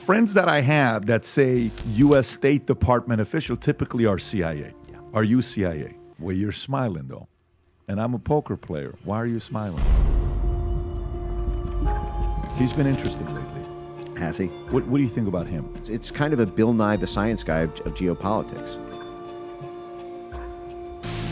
friends that I have that say U.S. State Department official typically are CIA. Yeah. Are you CIA? Well, you're smiling, though. And I'm a poker player. Why are you smiling? He's been interesting lately. Has he? What do you think about him? It's kind of a Bill Nye the Science Guy of geopolitics.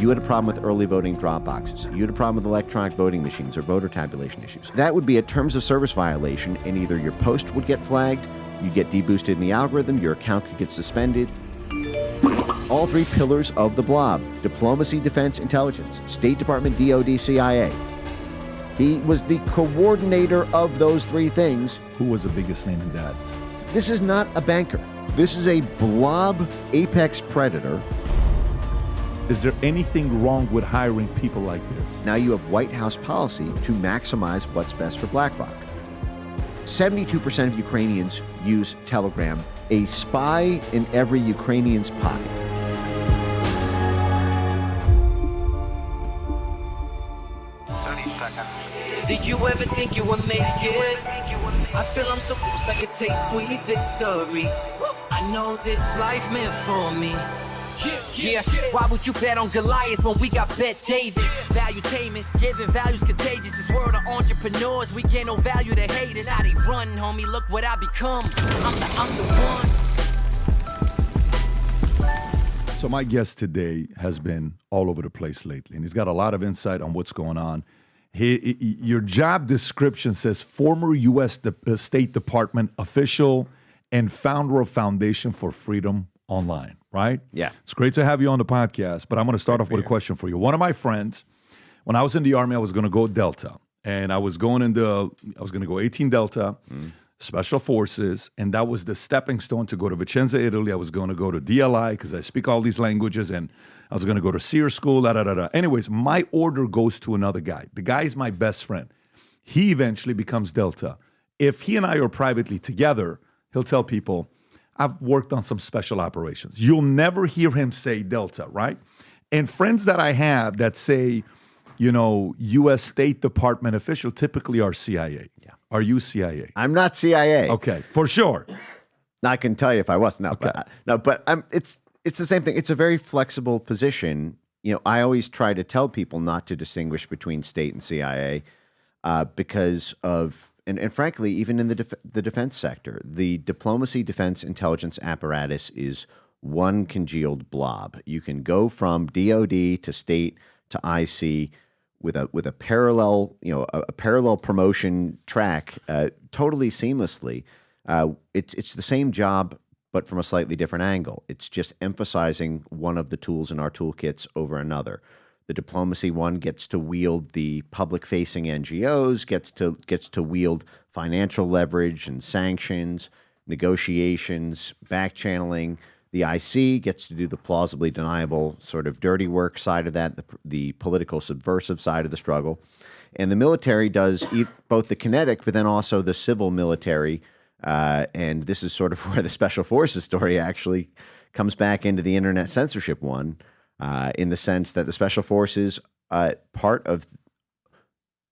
You had a problem with early voting drop boxes. You had a problem with electronic voting machines or voter tabulation issues. That would be a terms of service violation, and either your post would get flagged, you'd get deboosted in the algorithm, your account could get suspended. All three pillars of the Blob: diplomacy, defense, intelligence, State Department, DOD, CIA. He was the coordinator of those three things. Who was the biggest name in that? This is not a banker. This is a blob apex predator. Is there anything wrong with hiring people like this? Now you have White House policy to maximize what's best for BlackRock. 72% of Ukrainians use Telegram, a spy in every Ukrainian's pocket. Did you ever think you would make it? I feel I'm so close I could taste sweet victory. I know this life meant for me. Yeah, why would you bet on Goliath when we got Bet David? Valuetainment, giving values contagious. This world of entrepreneurs, we get no value to hate it. How they run, homie, look what I become. I'm the one. So my guest today has been all over the place lately, and he's got a lot of insight on what's going on. Your job description says former U.S. State Department official and founder of Foundation for Freedom Online, right? Yeah. It's great to have you on the podcast, but I'm going to start off with a question for you. One of my friends, when I was in the Army, I was going to go Delta, and I was going to go 18 Delta, Special Forces, and that was the stepping stone to go to Vicenza, Italy. I was going to go to DLI because I speak all these languages, and I was going to go to SEER school, Anyways, my order goes to another guy. The guy is my best friend. He eventually becomes Delta. If he and I are privately together, he'll tell people, I've worked on some special operations. You'll never hear him say Delta, right? And friends that I have that say, U.S. State Department official typically are CIA. Yeah. Are you CIA? I'm not CIA. Okay, for sure. I can tell you if I was. No, okay. But it's the same thing. It's a very flexible position. I always try to tell people not to distinguish between state and CIA because of. And frankly, even in the defense sector, the diplomacy, defense, intelligence apparatus is one congealed blob. You can go from DOD to state to IC with a parallel, a parallel promotion track, totally seamlessly. It's the same job, but from a slightly different angle. It's just emphasizing one of the tools in our toolkits over another. The diplomacy one gets to wield the public-facing NGOs, gets to wield financial leverage and sanctions, negotiations, back-channeling. The IC gets to do the plausibly deniable sort of dirty work side of that, the political subversive side of the struggle. And the military does both the kinetic, but then also the civil military. And this is sort of where the Special Forces story actually comes back into the internet censorship one. In the sense that the Special Forces, part of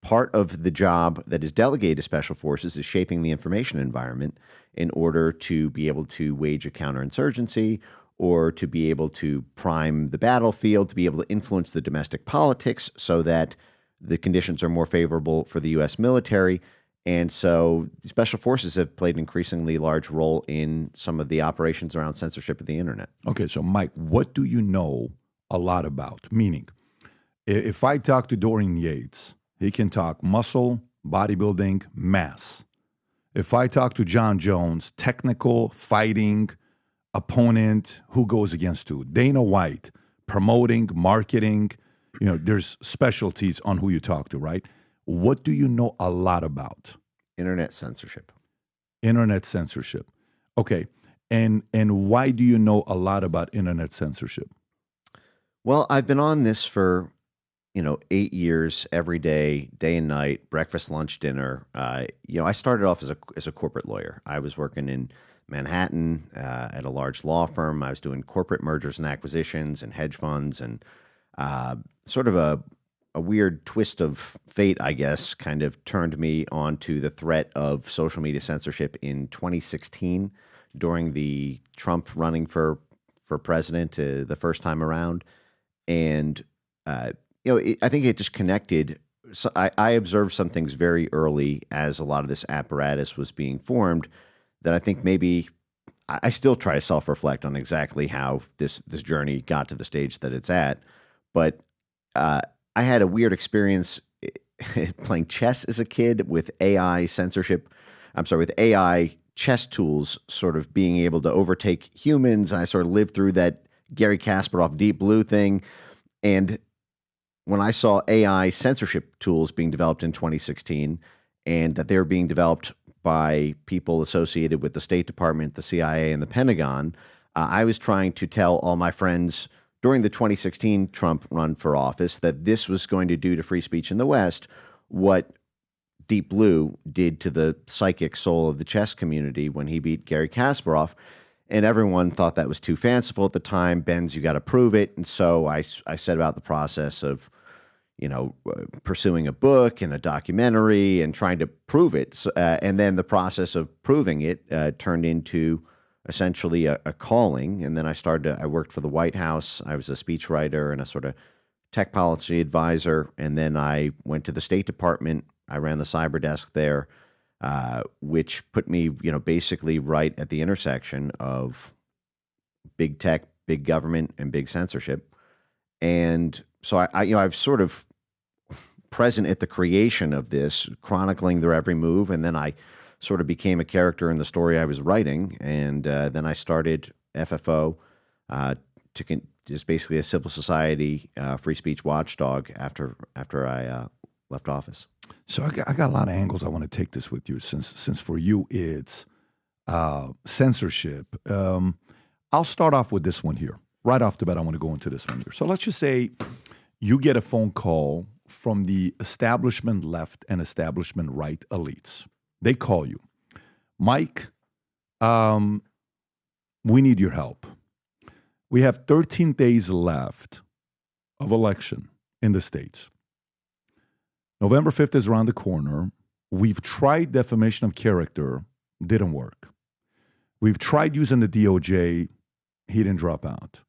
the job that is delegated to Special Forces is shaping the information environment in order to be able to wage a counterinsurgency or to be able to prime the battlefield, to be able to influence the domestic politics so that the conditions are more favorable for the U.S. military. And so the Special Forces have played an increasingly large role in some of the operations around censorship of the internet. Okay, so Mike, what do you know a lot about? Meaning, if I talk to Dorian Yates, he can talk muscle, bodybuilding, mass. If I talk to John Jones, technical, fighting, opponent, who goes against who? Dana White, promoting, marketing, there's specialties on who you talk to, right? What do you know a lot about? Internet censorship. Internet censorship. Okay, and why do you know a lot about internet censorship? Well, I've been on this for, 8 years, every day, day and night, breakfast, lunch, dinner. I started off as a corporate lawyer. I was working in Manhattan at a large law firm. I was doing corporate mergers and acquisitions and hedge funds and sort of a a weird twist of fate, I guess, kind of turned me onto the threat of social media censorship in 2016 during the Trump running for president the first time around. And, I think it just connected. So I observed some things very early as a lot of this apparatus was being formed that I think maybe I still try to self-reflect on exactly how this journey got to the stage that it's at. But I had a weird experience playing chess as a kid with AI censorship. With AI chess tools sort of being able to overtake humans. And I sort of lived through that Gary Kasparov Deep Blue thing. And when I saw AI censorship tools being developed in 2016 and that they were being developed by people associated with the State Department, the CIA, and the Pentagon, I was trying to tell all my friends during the 2016 Trump run for office that this was going to do to free speech in the West what Deep Blue did to the psychic soul of the chess community when he beat Gary Kasparov. And everyone thought that was too fanciful at the time. Benz, you got to prove it. And so I set about the process of, pursuing a book and a documentary and trying to prove it. And then the process of proving it turned into essentially a calling. And then I worked for the White House. I was a speechwriter and a sort of tech policy advisor. And then I went to the State Department. I ran the cyber desk there, which put me, basically right at the intersection of big tech, big government, and big censorship. And so I've sort of present at the creation of this, chronicling their every move, and then I sort of became a character in the story I was writing, and then I started FFO, just basically a civil society free speech watchdog after I left office. So I got a lot of angles I want to take this with you, since for you it's censorship. I'll start off with this one here. Right off the bat, I want to go into this one here. So let's just say you get a phone call from the establishment left and establishment right elites. They call you. Mike, we need your help. We have 13 days left of election in the States. November 5th is around the corner. We've tried defamation of character, didn't work. We've tried using the DOJ, he didn't drop out.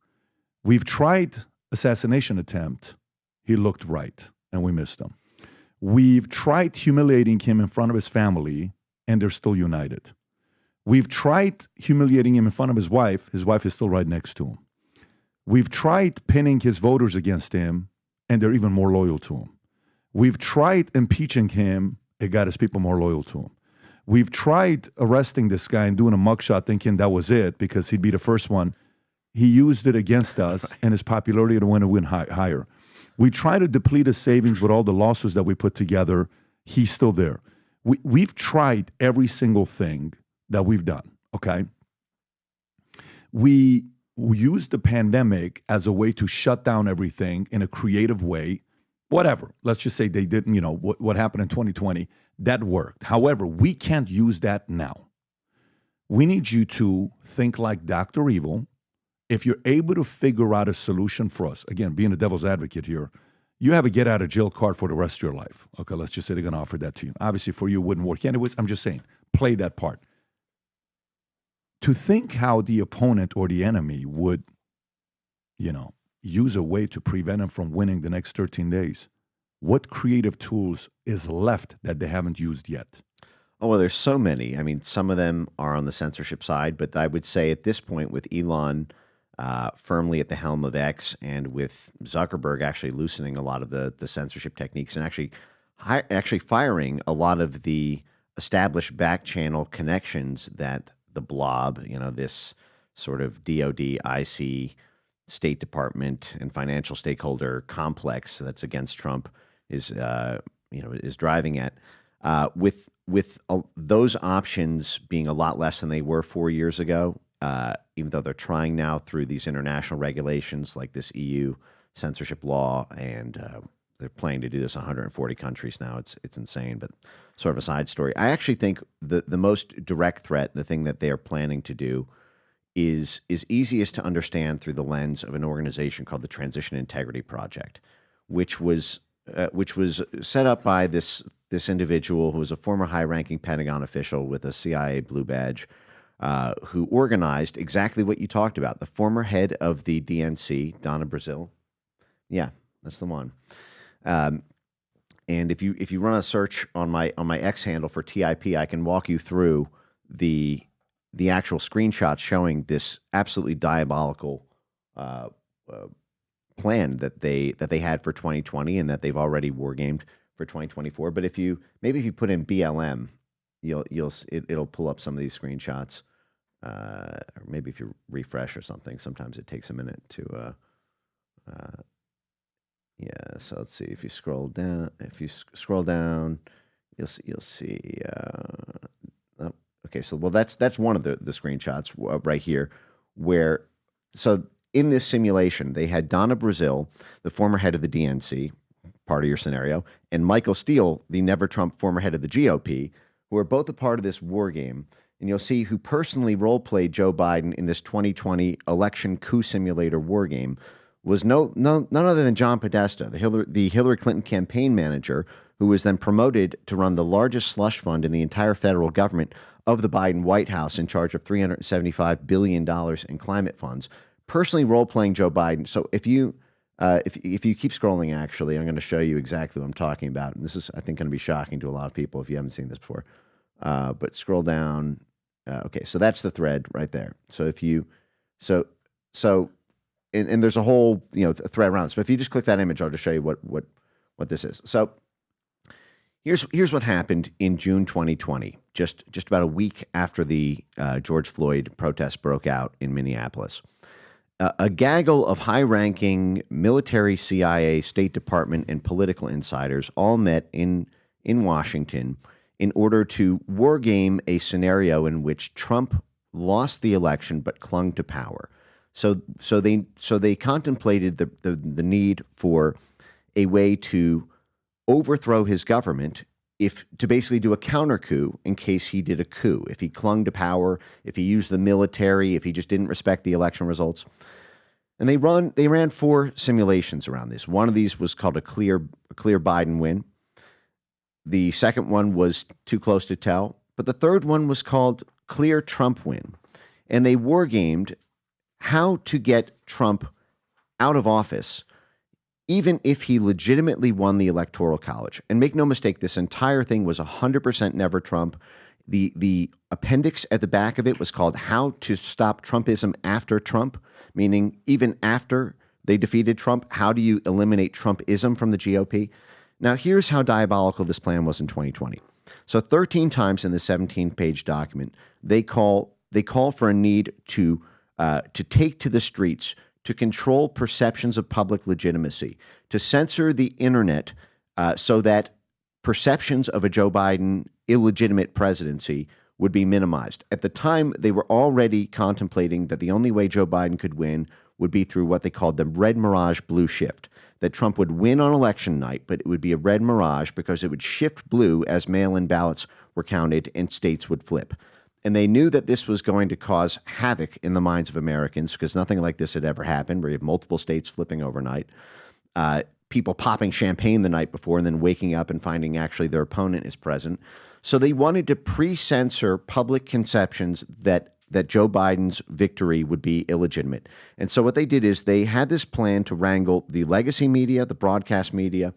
We've tried assassination attempt, he looked right, and we missed him. We've tried humiliating him in front of his family, and they're still united. We've tried humiliating him in front of his wife is still right next to him. We've tried pinning his voters against him, and they're even more loyal to him. We've tried impeaching him, it got his people more loyal to him. We've tried arresting this guy and doing a mugshot thinking that was it because he'd be the first one. He used it against us, and his popularity went higher. We try to deplete his savings with all the lawsuits that we put together. He's still there. We've tried every single thing that we've done, okay? We used the pandemic as a way to shut down everything in a creative way. Whatever. Let's just say they didn't, what happened in 2020, that worked. However, we can't use that now. We need you to think like Dr. Evil. If you're able to figure out a solution for us, again, being a devil's advocate here, you have a get out of jail card for the rest of your life. Okay, let's just say they're going to offer that to you. Obviously, for you, it wouldn't work. Anyways, I'm just saying, play that part. To think how the opponent or the enemy would, use a way to prevent him from winning the next 13 days, what creative tools is left that they haven't used yet? Oh, well, there's so many. I mean, some of them are on the censorship side, but I would say at this point with Elon firmly at the helm of X and with Zuckerberg actually loosening a lot of the censorship techniques and actually firing a lot of the established back channel connections that the Blob, this sort of DOD, IC, State Department and financial stakeholder complex that's against Trump is driving at, with those options being a lot less than they were 4 years ago, even though they're trying now through these international regulations like this EU censorship law, and they're planning to do this in 140 countries now. It's insane, but sort of a side story. I actually think the most direct threat, the thing that they are planning to do, is easiest to understand through the lens of an organization called the Transition Integrity Project, which was set up by this individual who was a former high-ranking Pentagon official with a CIA blue badge, who organized exactly what you talked about. The former head of the DNC, Donna Brazile. Yeah, that's the one. And if you run a search on my X handle for TIP, I can walk you through the actual screenshots showing this absolutely diabolical plan that they had for 2020 and that they've already wargamed for 2024. But if you put in BLM, it'll pull up some of these screenshots. Or maybe if you refresh or something, sometimes it takes a minute to. Yeah, so let's see. If you scroll down, you'll see. Okay, so that's one of the screenshots right here, where so in this simulation they had Donna Brazile, the former head of the DNC, part of your scenario, and Michael Steele, the Never Trump former head of the GOP, who are both a part of this war game. And you'll see who personally role-played Joe Biden in this 2020 election coup simulator war game was none other than John Podesta, the Hillary Clinton campaign manager, who was then promoted to run the largest slush fund in the entire federal government of the Biden White House, in charge of $375 billion in climate funds, personally role-playing Joe Biden. So if you keep scrolling, actually, I'm going to show you exactly what I'm talking about. And this is, I think, going to be shocking to a lot of people if you haven't seen this before. But scroll down. Okay, so that's the thread right there. So if you, and there's a whole thread around this. But if you just click that image, I'll just show you what this is. So here's what happened in June 2020, just about a week after the George Floyd protests broke out in Minneapolis. A gaggle of high-ranking military, CIA, State Department, and political insiders all met in Washington in order to wargame a scenario in which Trump lost the election but clung to power. So they contemplated the need for a way to overthrow his government, to basically do a counter coup in case he did a coup, if he clung to power, if he used the military, if he just didn't respect the election results. And they ran 4 simulations around this. One of these was called a clear Biden win. The second one was too close to tell, but the third one was called clear Trump win. And they wargamed how to get Trump out of office, even if he legitimately won the Electoral College. And make no mistake, this entire thing was 100% never Trump. The appendix at the back of it was called How to Stop Trumpism After Trump, meaning even after they defeated Trump, how do you eliminate Trumpism from the GOP? Now, here's how diabolical this plan was in 2020. So 13 times in the 17-page document, they call for a need to take to the streets, to control perceptions of public legitimacy, to censor the internet so that perceptions of a Joe Biden illegitimate presidency would be minimized. At the time, they were already contemplating that the only way Joe Biden could win would be through what they called the red mirage blue shift, that Trump would win on election night, but it would be a red mirage because it would shift blue as mail-in ballots were counted and states would flip. And they knew that this was going to cause havoc in the minds of Americans because nothing like this had ever happened, where you have multiple states flipping overnight, people popping champagne the night before and then waking up and finding actually their opponent is present. So they wanted to pre-censor public conceptions that Joe Biden's victory would be illegitimate. And so what they did is they had this plan to wrangle the legacy media, the broadcast media,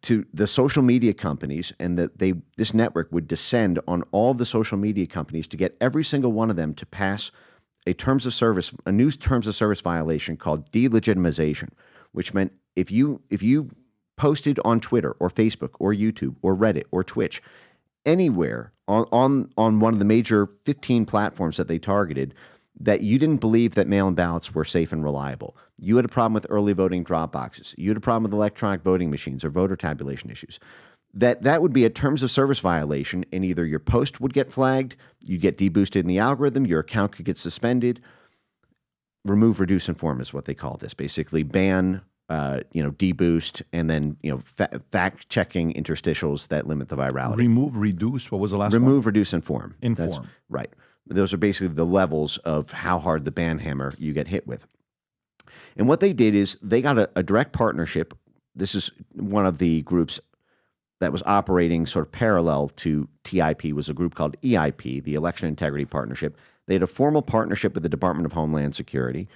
to the social media companies, and that this network would descend on all the social media companies to get every single one of them to pass a new terms of service violation called delegitimization, which meant if you posted on Twitter or Facebook or YouTube or Reddit or Twitch, anywhere on one of the major 15 platforms that they targeted, that you didn't believe that mail-in ballots were safe and reliable, you had a problem with early voting drop boxes, you had a problem with electronic voting machines or voter tabulation issues, that would be a terms of service violation, and either your post would get flagged, you'd get deboosted in the algorithm, your account could get suspended. Remove, reduce, inform is what they call this. Basically ban, deboost, and then, fact-checking interstitials that limit the virality. Remove, reduce, what was the last one? Remove, reduce, inform. Inform. That's right. Those are basically the levels of how hard the ban hammer you get hit with. And what they did is they got a direct partnership this is one of the groups that was operating sort of parallel to TIP, was a group called EIP, the Election Integrity Partnership. They had a formal partnership with the Department of Homeland Security,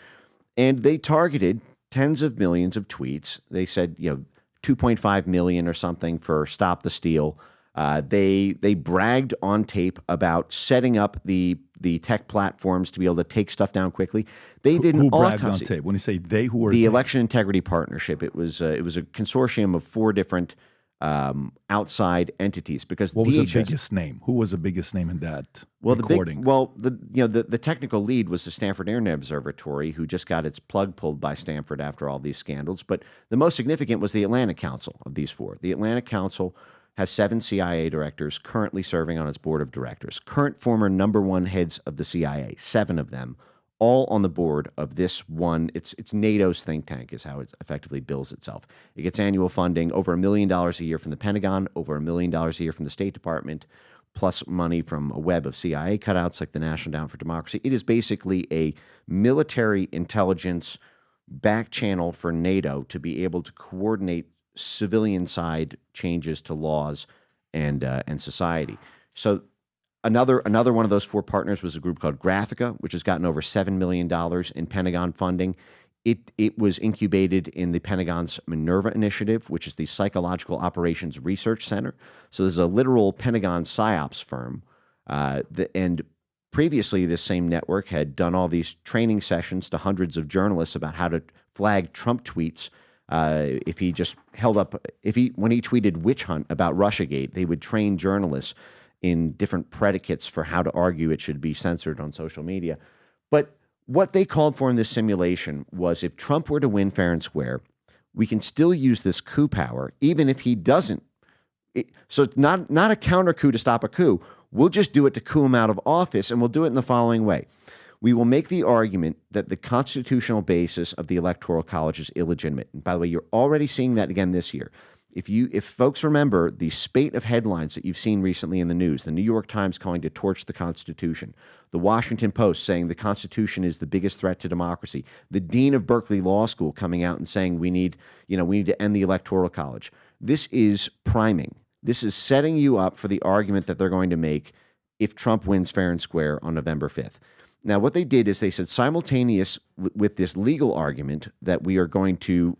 and they targeted tens of millions of tweets. They said, 2.5 million or something for Stop the Steal. They bragged on tape about setting up the tech platforms to be able to take stuff down quickly. They did an Who bragged autopsy. on tape? When you say they, who are the they? Election Integrity Partnership? It was a consortium of 4 different outside entities. Because What was DHS, the biggest name? Who was the biggest name in that well, recording? the technical lead was the Stanford Internet Observatory, who just got its plug pulled by Stanford after all these scandals. But the most significant was the Atlantic Council of these 4. The Atlantic Council has 7 CIA directors currently serving on its board of directors. Current former number 1 heads of the CIA, 7 of them, all on the board of this one. It's NATO's think tank is how it effectively bills itself. It gets annual funding, over $1 million a year from the Pentagon, over $1 million a year from the State Department, plus money from a web of CIA cutouts like the National Endowment for Democracy. It is basically a military intelligence back channel for NATO to be able to coordinate civilian side changes to laws and society. So another one of those 4 partners was a group called Graphica, which has gotten over $7 million in Pentagon funding. It was incubated in the Pentagon's Minerva Initiative, which is the Psychological Operations Research Center. So this is a literal Pentagon psyops firm. And previously, this same network had done all these training sessions to hundreds of journalists about how to flag Trump tweets. If he just when he tweeted witch hunt about Russiagate, they would train journalists in different predicates for how to argue it should be censored on social media. But what they called for in this simulation was, if Trump were to win fair and square, we can still use this coup power, even if he doesn't. So it's not a counter coup to stop a coup. We'll just do it to coup him out of office, and we'll do it in the following way. We will make the argument that the constitutional basis of the Electoral College is illegitimate. And by the way, you're already seeing that again this year. If folks remember the spate of headlines that you've seen recently in the news, the New York Times calling to torch the Constitution, the Washington Post saying the Constitution is the biggest threat to democracy, the Dean of Berkeley Law School coming out and saying we need to end the Electoral College. This is priming. This is setting you up for the argument that they're going to make if Trump wins fair and square on November 5th. Now, what they did is they said, simultaneous with this legal argument that we are going to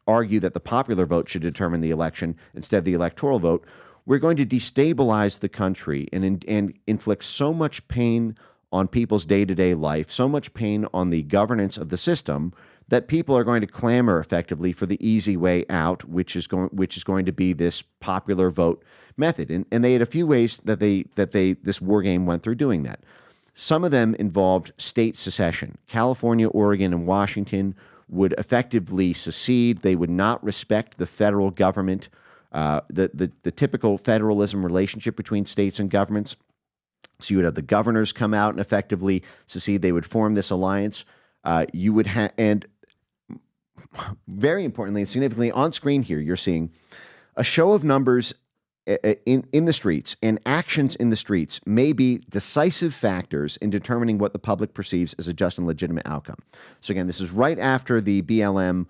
argue that the popular vote should determine the election instead of the electoral vote, we're going to destabilize the country and inflict so much pain on people's day-to-day life, so much pain on the governance of the system, that people are going to clamor effectively for the easy way out, which is going to be this popular vote method. And they had a few ways that this war game went through doing that. Some of them involved state secession. California, Oregon, and Washington would effectively secede. They would not respect the federal government, the typical federalism relationship between states and governments. So you would have the governors come out and effectively secede. They would form this alliance. You would have, and very importantly and significantly on screen here, you're seeing a show of numbers in the streets, and actions in the streets may be decisive factors in determining what the public perceives as a just and legitimate outcome. So again, this is right after the BLM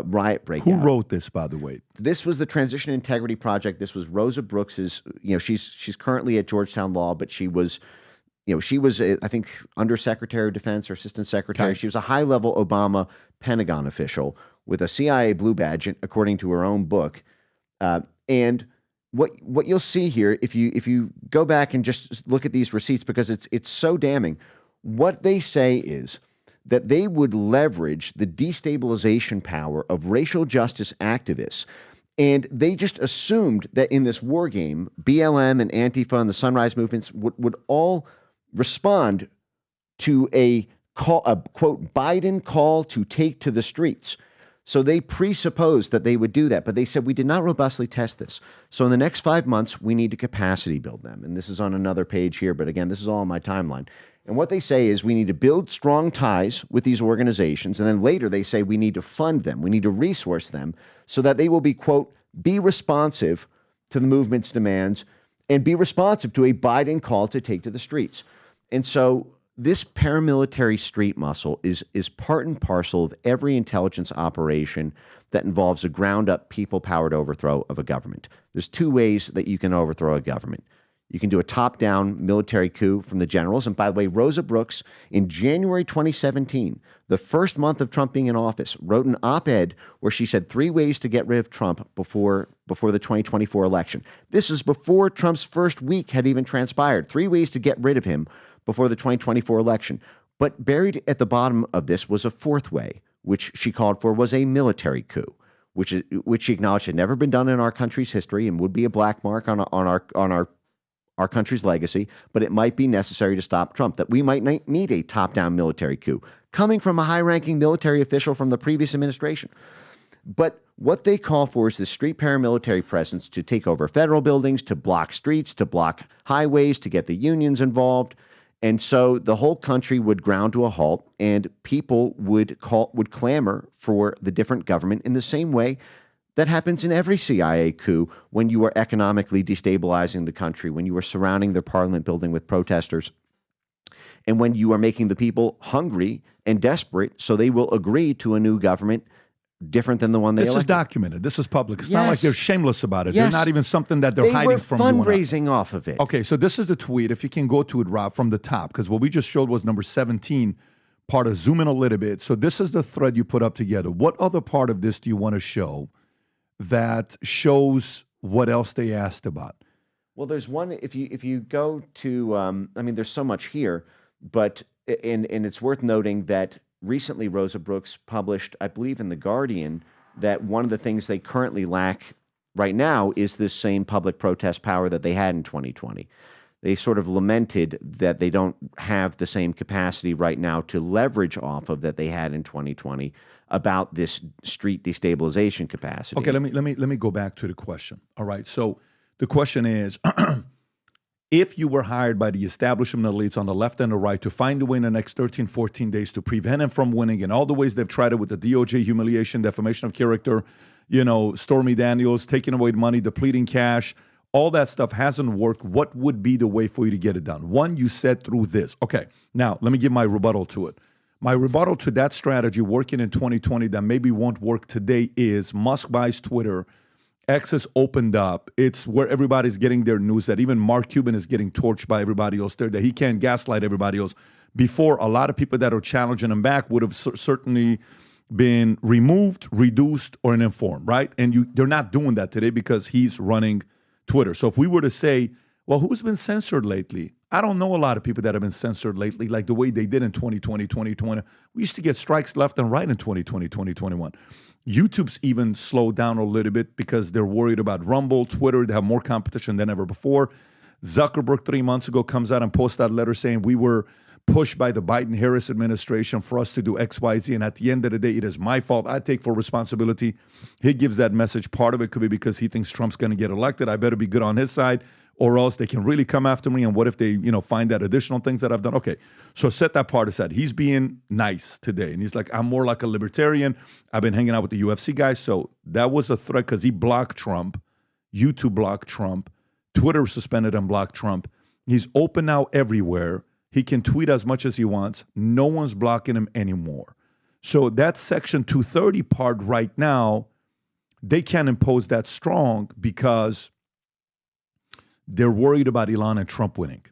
riot breakout. Who wrote this, by the way? This was the Transition Integrity Project. This was Rosa Brooks's. She's currently at Georgetown Law, but she was, I think, Undersecretary of Defense or Assistant Secretary. Okay. She was a high-level Obama Pentagon official with a CIA blue badge, according to her own book, and what you'll see here, if you go back and just look at these receipts, because it's so damning, what they say is that they would leverage the destabilization power of racial justice activists, and they just assumed that in this war game, BLM and Antifa and the Sunrise movements would all respond to a quote Biden call to take to the streets. So they presupposed that they would do that, but they said, we did not robustly test this. So in the next 5 months, we need to capacity build them. And this is on another page here, but again, this is all on my timeline. And what they say is we need to build strong ties with these organizations. And then later they say we need to fund them. We need to resource them so that they will be, quote, be responsive to the movement's demands and be responsive to a Biden call to take to the streets. And so this paramilitary street muscle is part and parcel of every intelligence operation that involves a ground-up, people-powered overthrow of a government. There's two ways that you can overthrow a government. You can do a top-down military coup from the generals. And by the way, Rosa Brooks, in January 2017, the first month of Trump being in office, wrote an op-ed where she said 3 ways to get rid of Trump before the 2024 election. This is before Trump's first week had even transpired. 3 ways to get rid of him before the 2024 election. But buried at the bottom of this was a 4th way, which she called for was a military coup, which she acknowledged had never been done in our country's history and would be a black mark on our country's legacy, but it might be necessary to stop Trump, that we might need a top-down military coup coming from a high-ranking military official from the previous administration. But what they call for is the street paramilitary presence to take over federal buildings, to block streets, to block highways, to get the unions involved. And so the whole country would ground to a halt, and people would clamor for the different government in the same way that happens in every CIA coup when you are economically destabilizing the country, when you are surrounding the parliament building with protesters, and when you are making the people hungry and desperate so they will agree to a new government different than the one they elected. This is documented. This is public. It's not like they're shameless about it. Yes. They're not even something that they're hiding from you. They were fundraising off of it. Okay, so this is the tweet. If you can go to it, Rob, from the top, because what we just showed was number 17, part of zoom in a little bit. So this is the thread you put up together. What other part of this do you want to show that shows what else they asked about? Well, there's one, if you go to, there's so much here, but, and it's worth noting that recently Rosa Brooks published, I believe in The Guardian, that one of the things they currently lack right now is this same public protest power that they had in 2020. They sort of lamented that they don't have the same capacity right now to leverage off of that they had in 2020 about this street destabilization capacity. Okay, let me go back to the question. All right, so the question is, if you were hired by the establishment elites on the left and the right to find a way in the next 13, 14 days to prevent him from winning in all the ways they've tried it with the DOJ humiliation, defamation of character, Stormy Daniels, taking away money, depleting cash, all that stuff hasn't worked, what would be the way for you to get it done? One, you said through this. Okay, now let me give my rebuttal to it. My rebuttal to that strategy working in 2020 that maybe won't work today is Musk buys Twitter. X has opened up. It's where everybody's getting their news, that even Mark Cuban is getting torched by everybody else there, that he can't gaslight everybody else. Before, a lot of people that are challenging him back would have certainly been removed, reduced, or uninformed, right? And they're not doing that today because he's running Twitter. So if we were to say, well, who's been censored lately? I don't know a lot of people that have been censored lately, like the way they did in 2020, 2020. We used to get strikes left and right in 2020, 2021. YouTube's even slowed down a little bit because they're worried about Rumble, Twitter. They have more competition than ever before. Zuckerberg 3 months ago comes out and posts that letter saying we were pushed by the Biden-Harris administration for us to do X, Y, Z. And at the end of the day, it is my fault. I take full responsibility. He gives that message. Part of it could be because he thinks Trump's going to get elected. I better be good on his side, or else they can really come after me. And what if they, find out additional things that I've done? Okay, so set that part aside. He's being nice today. And he's like, I'm more like a libertarian. I've been hanging out with the UFC guys. So that was a threat because he blocked Trump. YouTube blocked Trump. Twitter suspended and blocked Trump. He's open now everywhere. He can tweet as much as he wants. No one's blocking him anymore. So that Section 230 part right now, they can't impose that strong because they're worried about Elon and Trump winning,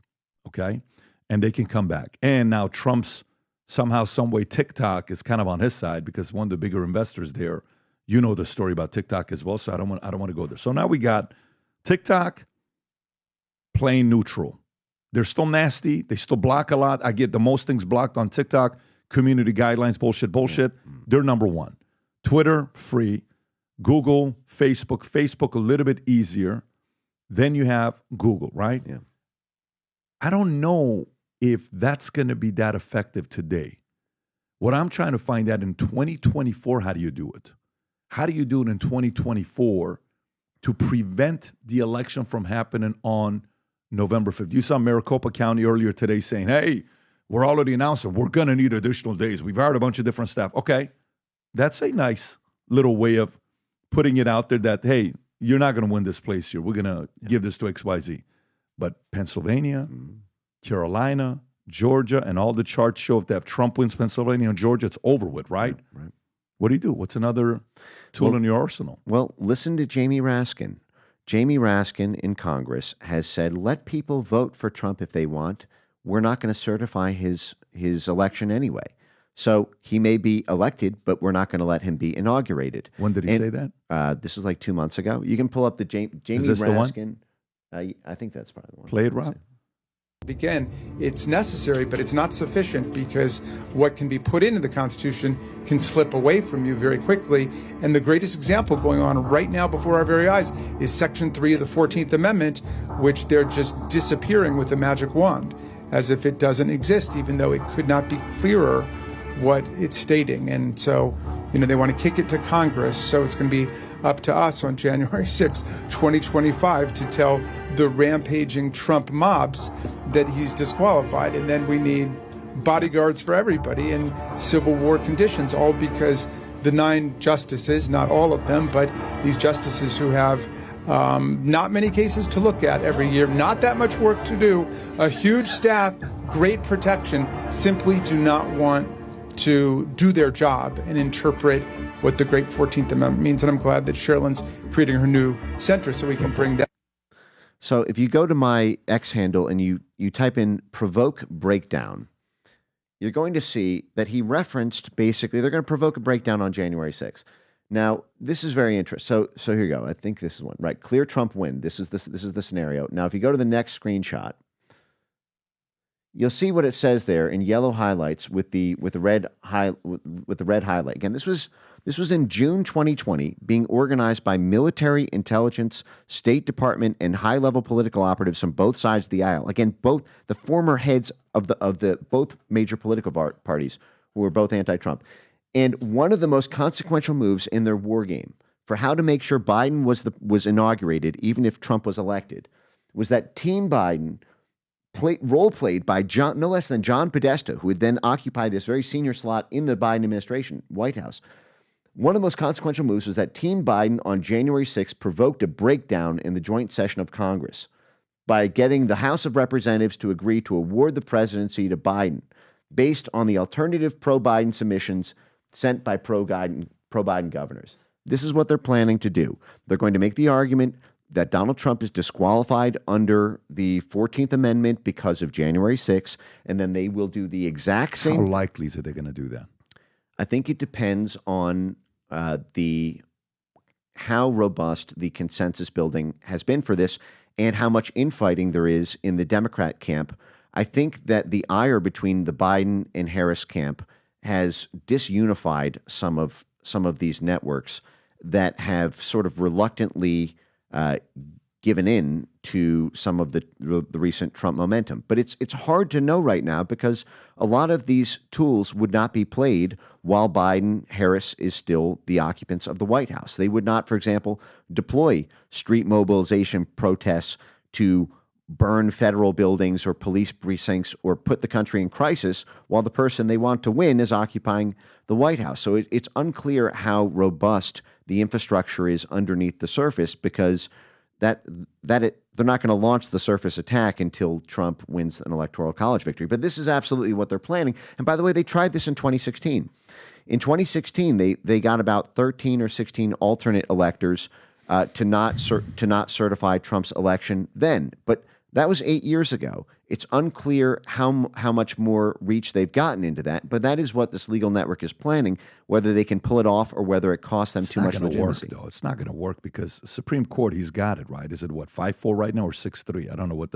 okay? And they can come back. And now Trump's somehow, some way, TikTok is kind of on his side because one of the bigger investors there, you know the story about TikTok as well, so I don't want to go there. So now we got TikTok playing neutral. They're still nasty. They still block a lot. I get the most things blocked on TikTok. Community guidelines, bullshit. They're number one. Twitter, free. Google, Facebook a little bit easier. Then you have Google, right? Yeah. I don't know if that's going to be that effective today. What I'm trying to find out in 2024, how do you do it? How do you do it in 2024 to prevent the election from happening on November 5th? You saw Maricopa County earlier today saying, hey, we're already announcing we're going to need additional days. We've hired a bunch of different staff. Okay, that's a nice little way of putting it out there that, hey, you're not going to win this place here. We're going to give this to XYZ. But Pennsylvania, Carolina, Georgia, and all the charts show if they have Trump wins Pennsylvania and Georgia, it's over with, right? Right. What do you do? What's another tool in your arsenal? Well, listen to Jamie Raskin. Jamie Raskin in Congress has said, let people vote for Trump if they want. We're not going to certify his election anyway. So he may be elected, but we're not going to let him be inaugurated. When did he say that? This is like 2 months ago. You can pull up the Jamie this Raskin. The one? I think that's probably the one. Play it, Rob. Again, it's necessary, but it's not sufficient because what can be put into the Constitution can slip away from you very quickly. And the greatest example going on right now before our very eyes is Section 3 of the 14th Amendment, which they're just disappearing with a magic wand, as if it doesn't exist, even though it could not be clearer what it's stating. And so, they want to kick it to Congress, so it's going to be up to us on January 6, 2025 to tell the rampaging Trump mobs that he's disqualified. And then we need bodyguards for everybody in civil war conditions, all because the 9 justices, not all of them, but these justices who have not many cases to look at every year, not that much work to do, a huge staff, great protection, simply do not want to do their job and interpret what the great 14th Amendment means. And I'm glad that Sherilyn's creating her new center so we can bring that. So if you go to my X handle and you type in provoke breakdown, you're going to see that he referenced basically they're going to provoke a breakdown on January 6th. Now, this is very interesting. So here you go. I think this is one, right? Clear Trump win. This is the scenario. Now, if you go to the next screenshot, you'll see what it says there in yellow highlights with the red highlight. Again, this was in June 2020, being organized by military, intelligence, State Department, and high-level political operatives from both sides of the aisle. Again, both the former heads of the both major political parties who were both anti-Trump. And one of the most consequential moves in their war game for how to make sure Biden was inaugurated, even if Trump was elected, was that Team Biden role-played by no less than John Podesta, who would then occupy this very senior slot in the Biden administration, White House. One of the most consequential moves was that Team Biden on January 6th provoked a breakdown in the joint session of Congress by getting the House of Representatives to agree to award the presidency to Biden based on the alternative pro-Biden submissions sent by pro-Biden governors. This is what they're planning to do. They're going to make the argument that Donald Trump is disqualified under the 14th Amendment because of January 6th, and then they will do the exact same. How likely is it they're going to do that? I think it depends on how robust the consensus building has been for this and how much infighting there is in the Democrat camp. I think that the ire between the Biden and Harris camp has disunified some of these networks that have sort of reluctantly given in to some of the recent Trump momentum. But it's hard to know right now because a lot of these tools would not be played while Biden, Harris is still the occupants of the White House. They would not, for example, deploy street mobilization protests to burn federal buildings or police precincts or put the country in crisis while the person they want to win is occupying the White House. So it's unclear how robust the infrastructure is underneath the surface because they're not going to launch the surface attack until Trump wins an electoral college victory. But this is absolutely what they're planning. And by the way, they tried this in 2016. In 2016, they got about 13 or 16 alternate electors to not certify Trump's election then. But that was 8 years ago. It's unclear how much more reach they've gotten into that, but that is what this legal network is planning, whether they can pull it off or whether it costs them too much legitimacy. It's not going to work, though. It's not going to work because the Supreme Court, he's got it, right? Is it, 5-4 right now or 6-3? I don't know what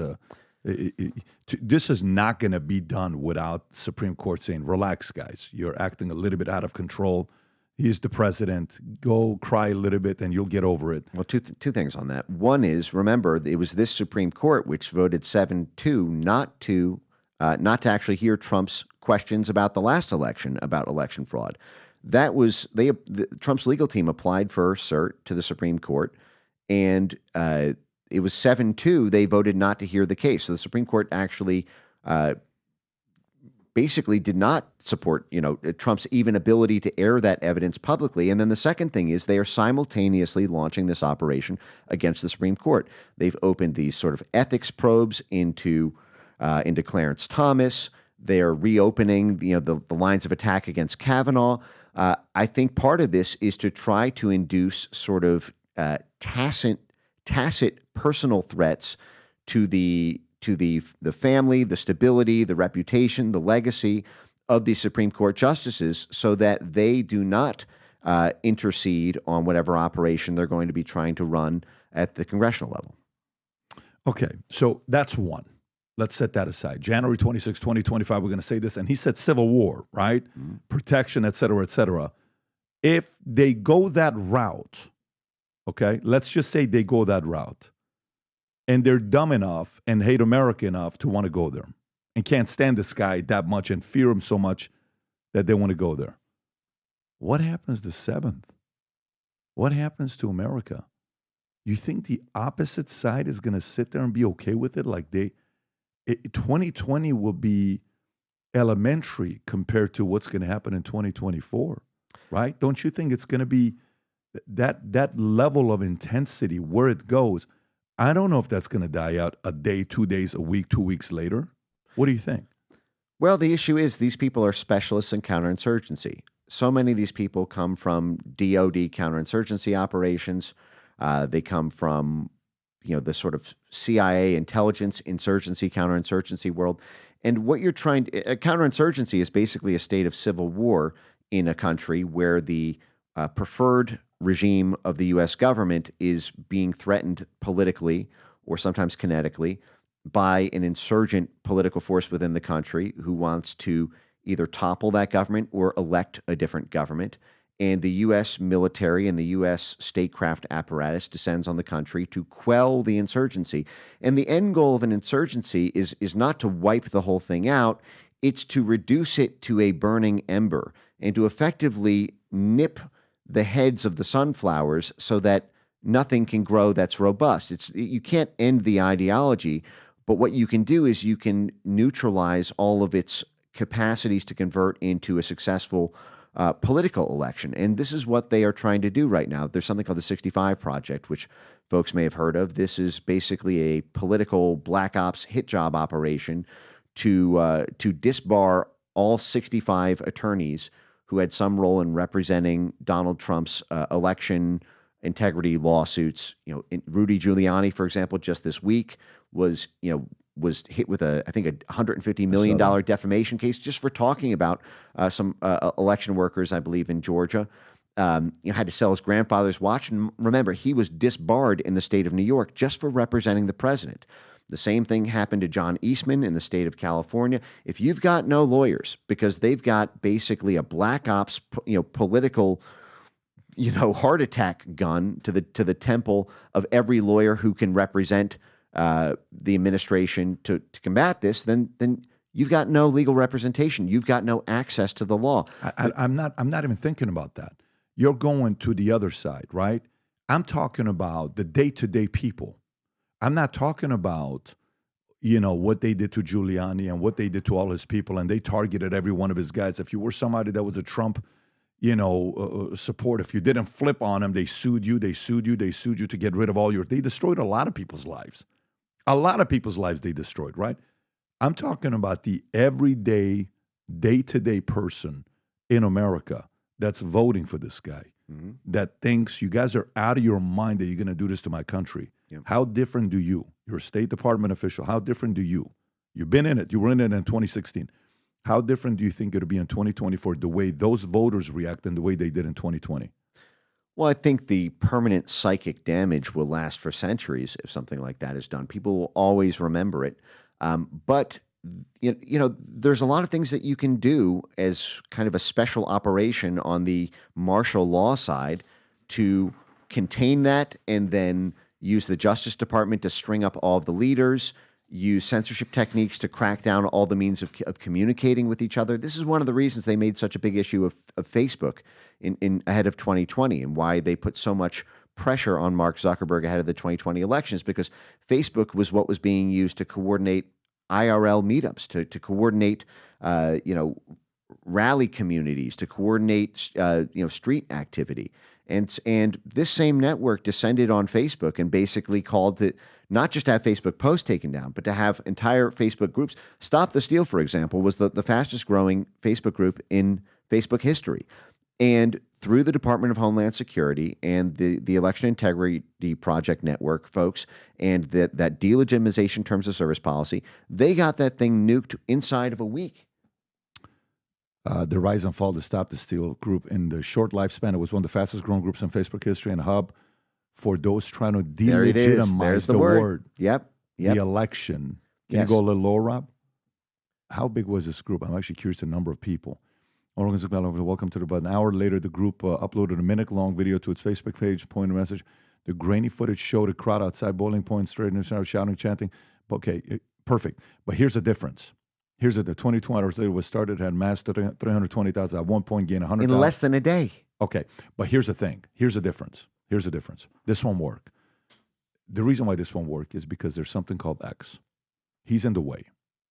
this is not going to be done without Supreme Court saying, relax, guys. You're acting a little bit out of control. He's the president. Go cry a little bit and you'll get over it. Well, two things on that. One is, remember, it was this Supreme Court which voted 7-2 not to actually hear Trump's questions about the last election, about election fraud. That was Trump's legal team applied for cert to the Supreme Court, and it was 7-2. They voted not to hear the case. So the Supreme Court actually basically did not support, Trump's even ability to air that evidence publicly. And then the second thing is they are simultaneously launching this operation against the Supreme Court. They've opened these sort of ethics probes into into Clarence Thomas. They're reopening, the lines of attack against Kavanaugh. I think part of this is to try to induce sort of tacit personal threats to the family, the stability, the reputation, the legacy of the Supreme Court justices, so that they do not intercede on whatever operation they're going to be trying to run at the congressional level. Okay, so that's one. Let's set that aside. January 26, 2025, we're going to say this. And he said civil war, right? Mm-hmm. Protection, et cetera, et cetera. If they go that route, okay, let's just say they go that route, and they're dumb enough and hate America enough to want to go there and can't stand this guy that much and fear him so much that they want to go there. What happens the 7th? What happens to America? You think the opposite side is going to sit there and be okay with it? Like 2020 will be elementary compared to what's going to happen in 2024, right? Don't you think it's going to be that level of intensity where it goes? I don't know if that's going to die out a day, 2 days, a week, 2 weeks later. What do you think? Well, the issue is these people are specialists in counterinsurgency. So many of these people come from DoD counterinsurgency operations. They come from, the sort of CIA intelligence, insurgency, counterinsurgency world. And what you're counterinsurgency is basically a state of civil war in a country where the preferred regime of the U.S. government is being threatened politically or sometimes kinetically by an insurgent political force within the country who wants to either topple that government or elect a different government. And the U.S. military and the U.S. statecraft apparatus descends on the country to quell the insurgency. And the end goal of an insurgency is not to wipe the whole thing out. It's to reduce it to a burning ember and to effectively nip the heads of the sunflowers so that nothing can grow that's robust. You can't end the ideology, but what you can do is you can neutralize all of its capacities to convert into a successful political election. And this is what they are trying to do right now. There's something called the 65 Project, which folks may have heard of. This is basically a political black ops hit job operation to disbar all 65 attorneys who had some role in representing Donald Trump's election integrity lawsuits. Rudy Giuliani, for example, just this week was hit with I think a $150 million defamation case just for talking about some election workers, I believe, in Georgia. Had to sell his grandfather's watch. And remember, he was disbarred in the state of New York just for representing the president. The same thing happened to John Eastman in the state of California. If you've got no lawyers, because they've got basically a black ops, political, heart attack gun to the temple of every lawyer who can represent the administration to combat this, then you've got no legal representation. You've got no access to the law. I'm not even thinking about that. You're going to the other side, right? I'm talking about the day-to-day people. I'm not talking about, what they did to Giuliani and what they did to all his people, and they targeted every one of his guys. If you were somebody that was a Trump, support, if you didn't flip on them, they sued you to get rid of they destroyed a lot of people's lives. A lot of people's lives they destroyed, right? I'm talking about the everyday, day-to-day person in America that's voting for this guy, that thinks you guys are out of your mind that you're going to do this to my country. Yep. How different do you? You're a State Department official. How different do you? You've been in it. You were in it in 2016. How different do you think it'll be in 2024, the way those voters react and the way they did in 2020? Well, I think the permanent psychic damage will last for centuries if something like that is done. People will always remember it. But there's a lot of things that you can do as kind of a special operation on the martial law side to contain that, and then use the Justice Department to string up all of the leaders, use censorship techniques to crack down all the means of communicating with each other. This is one of the reasons they made such a big issue of Facebook in ahead of 2020, and why they put so much pressure on Mark Zuckerberg ahead of the 2020 elections, because Facebook was what was being used to coordinate IRL meetups, to coordinate, rally communities, to coordinate, street activity. And this same network descended on Facebook and basically called not just to have Facebook posts taken down, but to have entire Facebook groups. Stop the Steal, for example, was the fastest growing Facebook group in Facebook history. And through the Department of Homeland Security and the Election Integrity Project Network folks and that delegitimization terms of service policy, they got that thing nuked inside of a week. The rise and fall to Stop the Steal group in the short lifespan, it was one of the fastest growing groups in Facebook history and a hub for those trying to delegitimize the word. Yep. The election. Can you go a little lower, Rob? How big was this group? I'm actually curious the number of people. Welcome to the button. An hour later, the group uploaded a minute-long video to its Facebook page, pointing a message. The grainy footage showed a crowd outside Bowling Point, straight and shouting, chanting. Okay, perfect. But here's the difference. Here's the 22 hours later was started, had massed 320,000 at one point, gained 100,000. In less than a day. Okay, but here's the thing. Here's the difference. This won't work. The reason why this won't work is because there's something called X. He's in the way.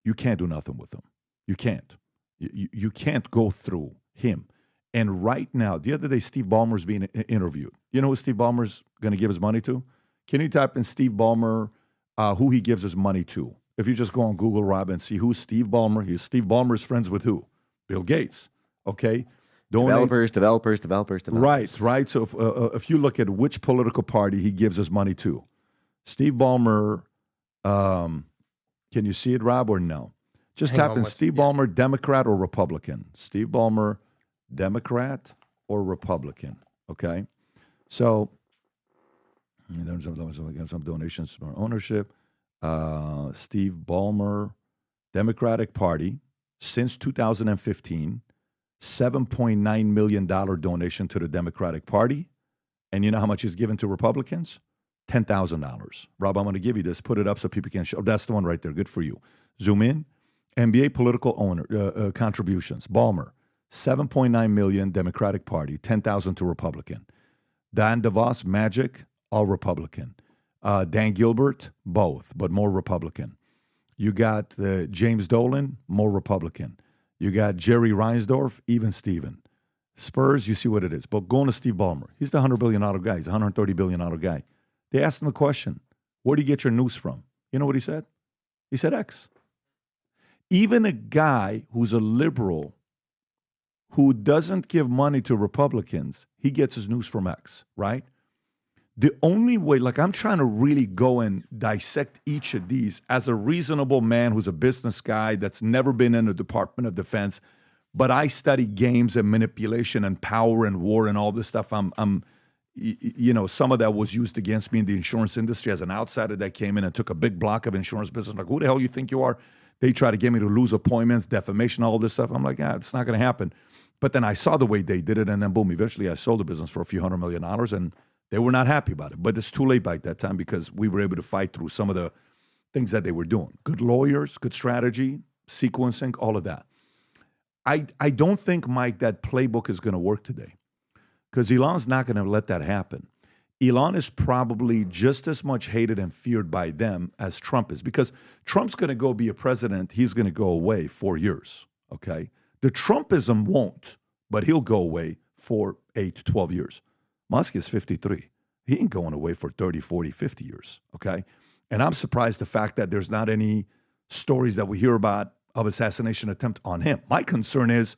You can't do nothing with him. You can't. You can't go through him. And right now, the other day, Steve Ballmer's being interviewed. You know who Steve Ballmer's going to give his money to? Can you type in Steve Ballmer, who he gives his money to? If you just go on Google, Rob, and see who's Steve Ballmer, Steve Ballmer's friends with who? Bill Gates. Okay? Developers. Right. So if you look at which political party he gives his money to, Steve Ballmer, can you see it, Rob, or no? Just type in Steve Ballmer, Democrat or Republican. Steve Ballmer, Democrat or Republican. Okay? So, there's some donations for ownership. Steve Ballmer, Democratic Party, since 2015, $7.9 million donation to the Democratic Party. And you know how much he's given to Republicans? $10,000. Rob, I'm going to give you this. Put it up so people can show. That's the one right there. Good for you. Zoom in. NBA political contributions. Ballmer, $7.9 million Democratic Party, $10,000 to Republican. Dan DeVos, Magic, all Republican. Dan Gilbert, both, but more Republican. You got James Dolan, more Republican. You got Jerry Reinsdorf, even Steven. Spurs, you see what it is. But going to Steve Ballmer, he's the $100 billion guy. He's a $130 billion guy. They asked him the question, where do you get your news from? You know what he said? He said X. Even a guy who's a liberal who doesn't give money to Republicans, he gets his news from X, right? The only way, like I'm trying to really go and dissect each of these as a reasonable man who's a business guy that's never been in the Department of Defense, but I study games and manipulation and power and war and all this stuff. You know, some of that was used against me in the insurance industry as an outsider that came in and took a big block of insurance business. Like, who the hell you think you are? They try to get me to lose appointments, defamation, all this stuff. I'm like, it's not going to happen. But then I saw the way they did it, and then boom, eventually I sold the business for a few $100 million, and they were not happy about it. But it's too late by that time because we were able to fight through some of the things that they were doing. Good lawyers, good strategy, sequencing, all of that. I don't think, Mike, that playbook is going to work today because Elon's not going to let that happen. Elon is probably just as much hated and feared by them as Trump is because Trump's going to go be a president. He's going to go away 4 years, okay? The Trumpism won't, but he'll go away for 8 to 12 years. Musk is 53. He ain't going away for 30, 40, 50 years, okay? And I'm surprised the fact that there's not any stories that we hear about of assassination attempt on him. My concern is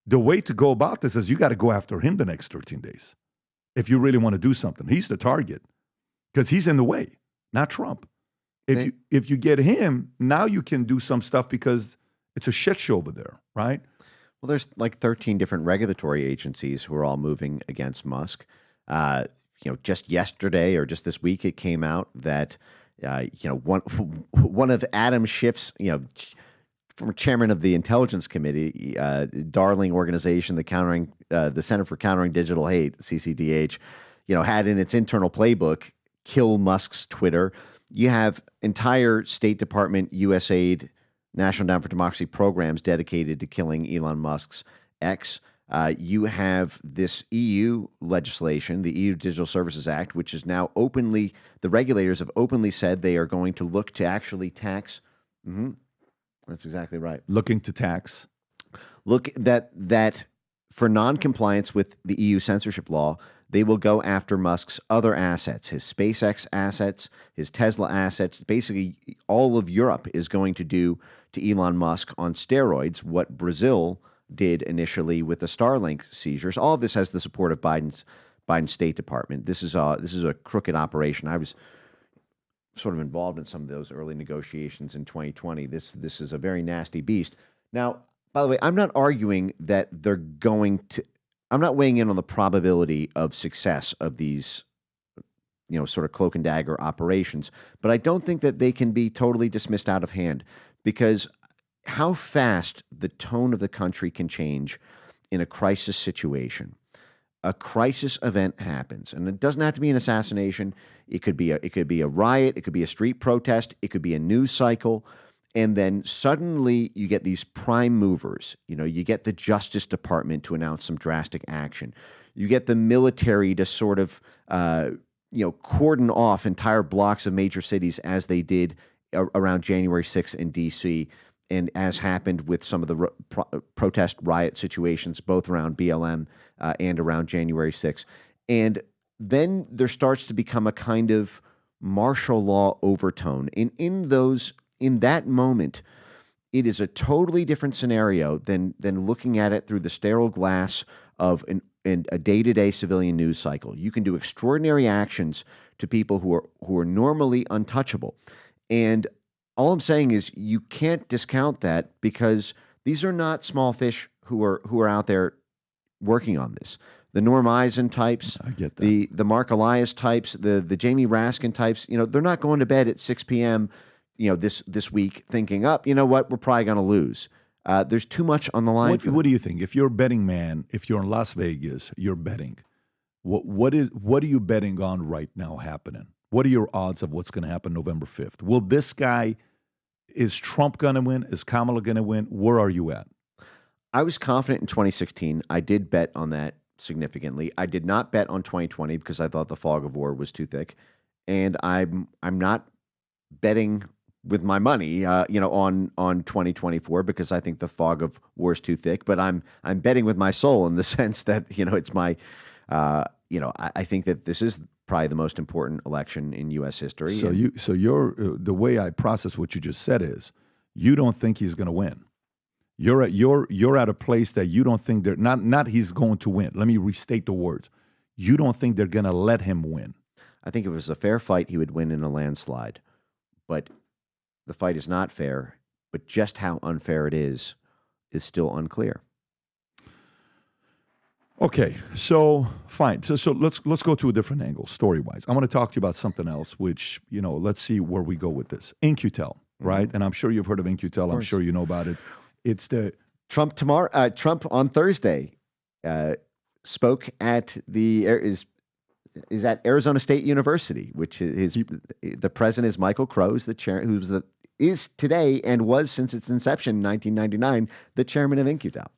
the way to go about this is you got to go after him the next 13 days. If you really want to do something, he's the target because he's in the way, not Trump. If you get him, now you can do some stuff because it's a shit show over there, right? Well, there's like 13 different regulatory agencies who are all moving against Musk. Just yesterday or just this week, it came out that one of Adam Schiff's, former chairman of the Intelligence Committee, darling organization, the Center for Countering Digital Hate, CCDH, had in its internal playbook, kill Musk's Twitter. You have entire State Department, USAID, National Endowment for Democracy programs dedicated to killing Elon Musk's X. You have this EU legislation, the EU Digital Services Act, which is now openly, the regulators have openly said they are going to look to actually tax. That's exactly right. Looking to tax. Look that for non-compliance with the EU censorship law, They will go after Musk's other assets, his SpaceX assets, his Tesla assets. Basically, all of Europe is going to do to Elon Musk on steroids what Brazil did initially with the Starlink seizures. All of this has the support of Biden's State Department. This is a crooked operation. I was sort of involved in some of those early negotiations in 2020. This is a very nasty beast. Now, by the way, I'm not arguing that they're going to. I'm not weighing in on the probability of success of these, sort of cloak and dagger operations, but I don't think that they can be totally dismissed out of hand, because how fast the tone of the country can change in a crisis situation. A crisis event happens, and it doesn't have to be an assassination. It could be a riot. It could be a street protest. It could be a news cycle. And then suddenly you get these prime movers. You get the Justice Department to announce some drastic action. You get the military to sort of, cordon off entire blocks of major cities, as they did around January 6th in D.C., and as happened with some of the protest riot situations, both around BLM and around January 6th. And then there starts to become a kind of martial law overtone. In that moment, it is a totally different scenario than looking at it through the sterile glass of a day-to-day civilian news cycle. You can do extraordinary actions to people who are normally untouchable. And all I'm saying is you can't discount that, because these are not small fish who are out there working on this. The Norm Eisen types, I get that. The Mark Elias types, the Jamie Raskin types, they're not going to bed at 6 p.m., this week thinking, we're probably going to lose. There's too much on the line. What do you think? If you're a betting man, if you're in Las Vegas, you're betting. What are you betting on right now happening? What are your odds of what's going to happen November 5th? Will this guy, is Trump going to win? Is Kamala going to win? Where are you at? I was confident in 2016. I did bet on that significantly. I did not bet on 2020 because I thought the fog of war was too thick. And I'm not betting with my money, on 2024, because I think the fog of war is too thick. But I'm betting with my soul, in the sense that it's my, I think that this is probably the most important election in U.S. history. So you're the way I process what you just said is, you don't think he's going to win. You're at a place that you don't think they're not he's going to win. Let me restate the words. You don't think they're going to let him win. I think if it was a fair fight, he would win in a landslide. But the fight is not fair. But just how unfair it is still unclear. Okay, so fine. So let's go to a different angle, story-wise. I want to talk to you about something else, which, let's see where we go with this. In-Q-Tel, right? Mm-hmm. And I'm sure you've heard of In-Q-Tel. I'm sure you know about it. It's the Trump on Thursday spoke at is at Arizona State University, which is the president is Michael Crow, the chair, is today and was since its inception in 1999 the chairman of In-Q-Tel.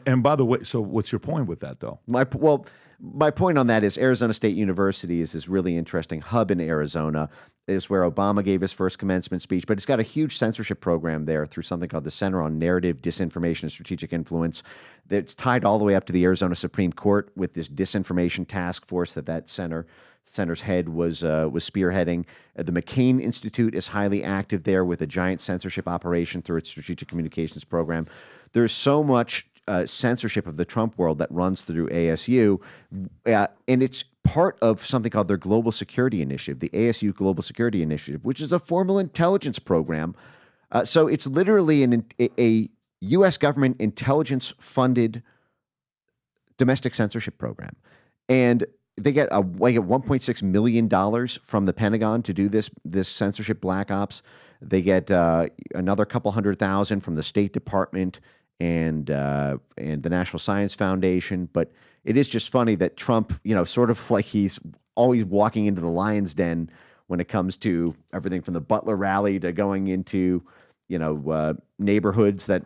And by the way, so what's your point with that, though? My point on that is Arizona State University is this really interesting hub in Arizona. It's where Obama gave his first commencement speech, but it's got a huge censorship program there through something called the Center on Narrative, Disinformation, and Strategic Influence. That's tied all the way up to the Arizona Supreme Court with this disinformation task force that center's head was spearheading. The McCain Institute is highly active there with a giant censorship operation through its strategic communications program. There's so much censorship of the Trump world that runs through ASU, and it's part of something called their Global Security Initiative, the ASU Global Security Initiative, which is a formal intelligence program. So it's literally a U.S. government intelligence-funded domestic censorship program. And they get $1.6 million from the Pentagon to do this censorship black ops. They get another couple $100,000 from the State Department and the National Science Foundation. But it is just funny that Trump, sort of like he's always walking into the lion's den when it comes to everything from the Butler rally to going into, neighborhoods that,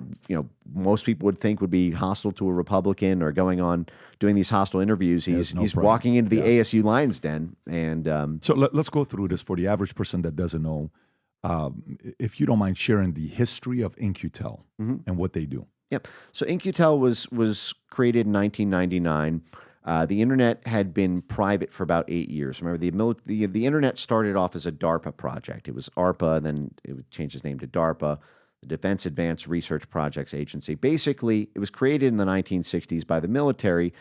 most people would think would be hostile to a Republican, or going on doing these hostile interviews. He's walking into the ASU lion's den. And so let's go through this for the average person that doesn't know. If you don't mind sharing the history of In-Q-Tel and what they do. Yep. So In-Q-Tel was created in 1999 The internet had been private for about 8 years. Remember, the internet started off as a DARPA project. It was ARPA, then it would change its name to DARPA, the Defense Advanced Research Projects Agency. Basically, it was created in the 1960s by the military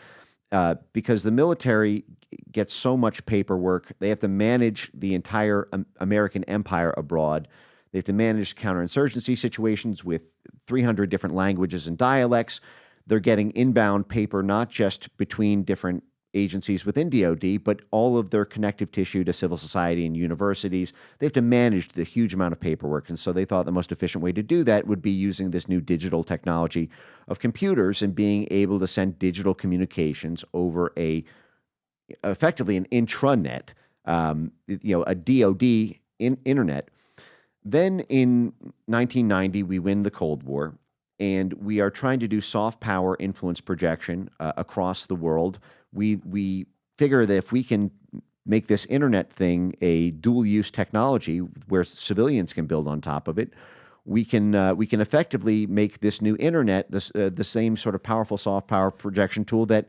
because the military gets so much paperwork. They have to manage the entire American empire abroad. They have to manage counterinsurgency situations with 300 different languages and dialects. They're getting inbound paper, not just between different agencies within DoD, but all of their connective tissue to civil society and universities. They have to manage the huge amount of paperwork. And so they thought the most efficient way to do that would be using this new digital technology of computers and being able to send digital communications over effectively an intranet, a DoD internet. Then in 1990, we win the Cold War, and we are trying to do soft power influence projection across the world. We figure that if we can make this internet thing a dual-use technology where civilians can build on top of it, we can effectively make this new internet the same sort of powerful soft power projection tool that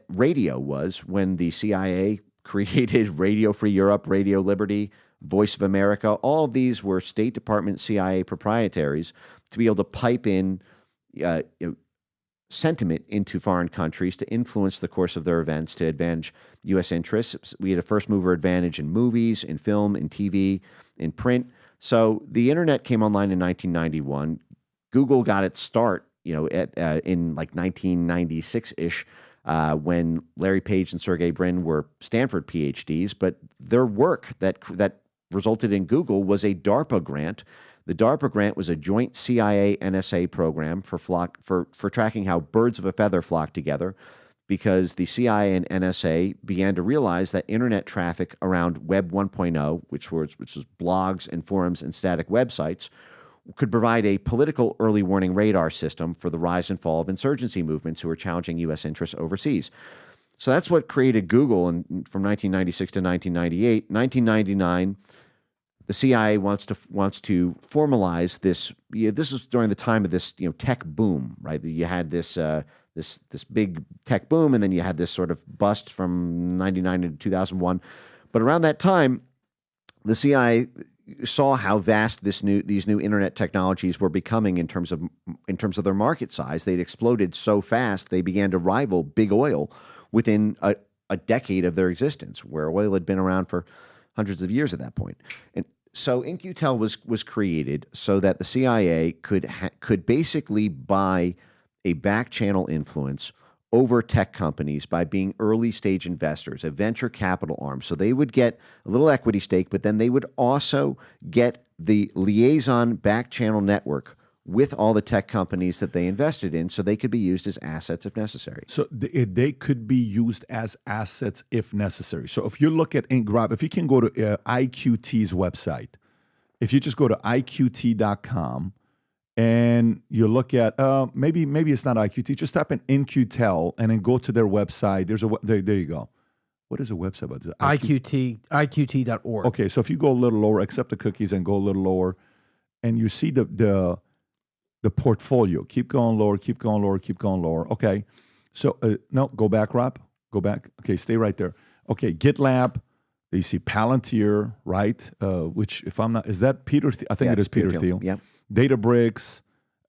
radio was when the CIA created Radio Free Europe, Radio Liberty, Voice of America. All of these were State Department CIA proprietaries to be able to pipe in sentiment into foreign countries to influence the course of their events to advance U.S. interests. We had a first mover advantage in movies, in film, in TV, in print. So the internet came online in 1991. Google got its start, in like 1996-ish, when Larry Page and Sergey Brin were Stanford PhDs. But their work that resulted in Google was a DARPA grant. The DARPA grant was a joint CIA-NSA program for tracking how birds of a feather flock together, because the CIA and NSA began to realize that internet traffic around Web 1.0, which was blogs and forums and static websites, could provide a political early warning radar system for the rise and fall of insurgency movements who were challenging U.S. interests overseas. So that's what created Google from 1996 to 1998. 1999, the CIA wants to formalize this. This was during the time of this tech boom, right? You had this big tech boom, and then you had this sort of bust from 99 to 2001. But around that time, the CIA saw how vast these new internet technologies were becoming in terms of their market size. They'd exploded so fast they began to rival big oil within a decade of their existence, where oil had been around for hundreds of years at that point. And so In-Q-Tel was created so that the CIA could basically buy a back channel influence over tech companies by being early stage investors, a venture capital arm. So they would get a little equity stake, but then they would also get the liaison back channel network with all the tech companies that they invested in, so they could be used as assets if necessary. So they could be used as assets if necessary. So if you look at Rob, if you can go to IQT's website, if you just go to IQT.com and you look at maybe it's not IQT, just type in In-Q-Tel and then go to their website. There you go. What is a website about this? IQT.org. Okay, so if you go a little lower, accept the cookies and go a little lower, and you see the portfolio. Keep going lower, keep going lower, keep going lower. Okay. So, no, go back, Rob. Go back. Okay, stay right there. Okay, GitLab. You see Palantir, right? Which, if I'm not, is that Peter? I think it is Peter Thiel. Yeah. Databricks,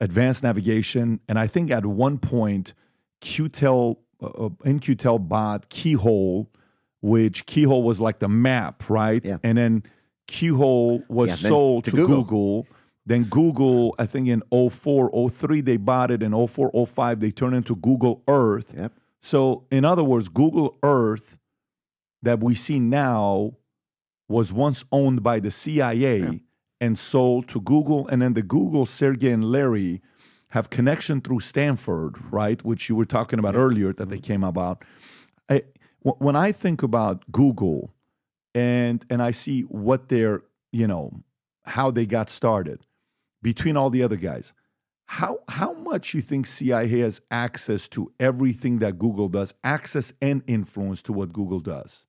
Advanced Navigation. And I think at one point, In-Q-Tel bought Keyhole, which Keyhole was like the map, right? Yeah. And then Keyhole was sold to Google. Then Google, I think in 04, 03, they bought it. In 04, 05, they turned into Google Earth. Yep. So in other words, Google Earth that we see now was once owned by the CIA and sold to Google. And then the Google, Sergey and Larry, have connection through Stanford, right? Which you were talking about earlier that they came about. When I think about Google and I see what they're, how they got started, between all the other guys, how much you think CIA has access to everything that Google does, access and influence to what Google does?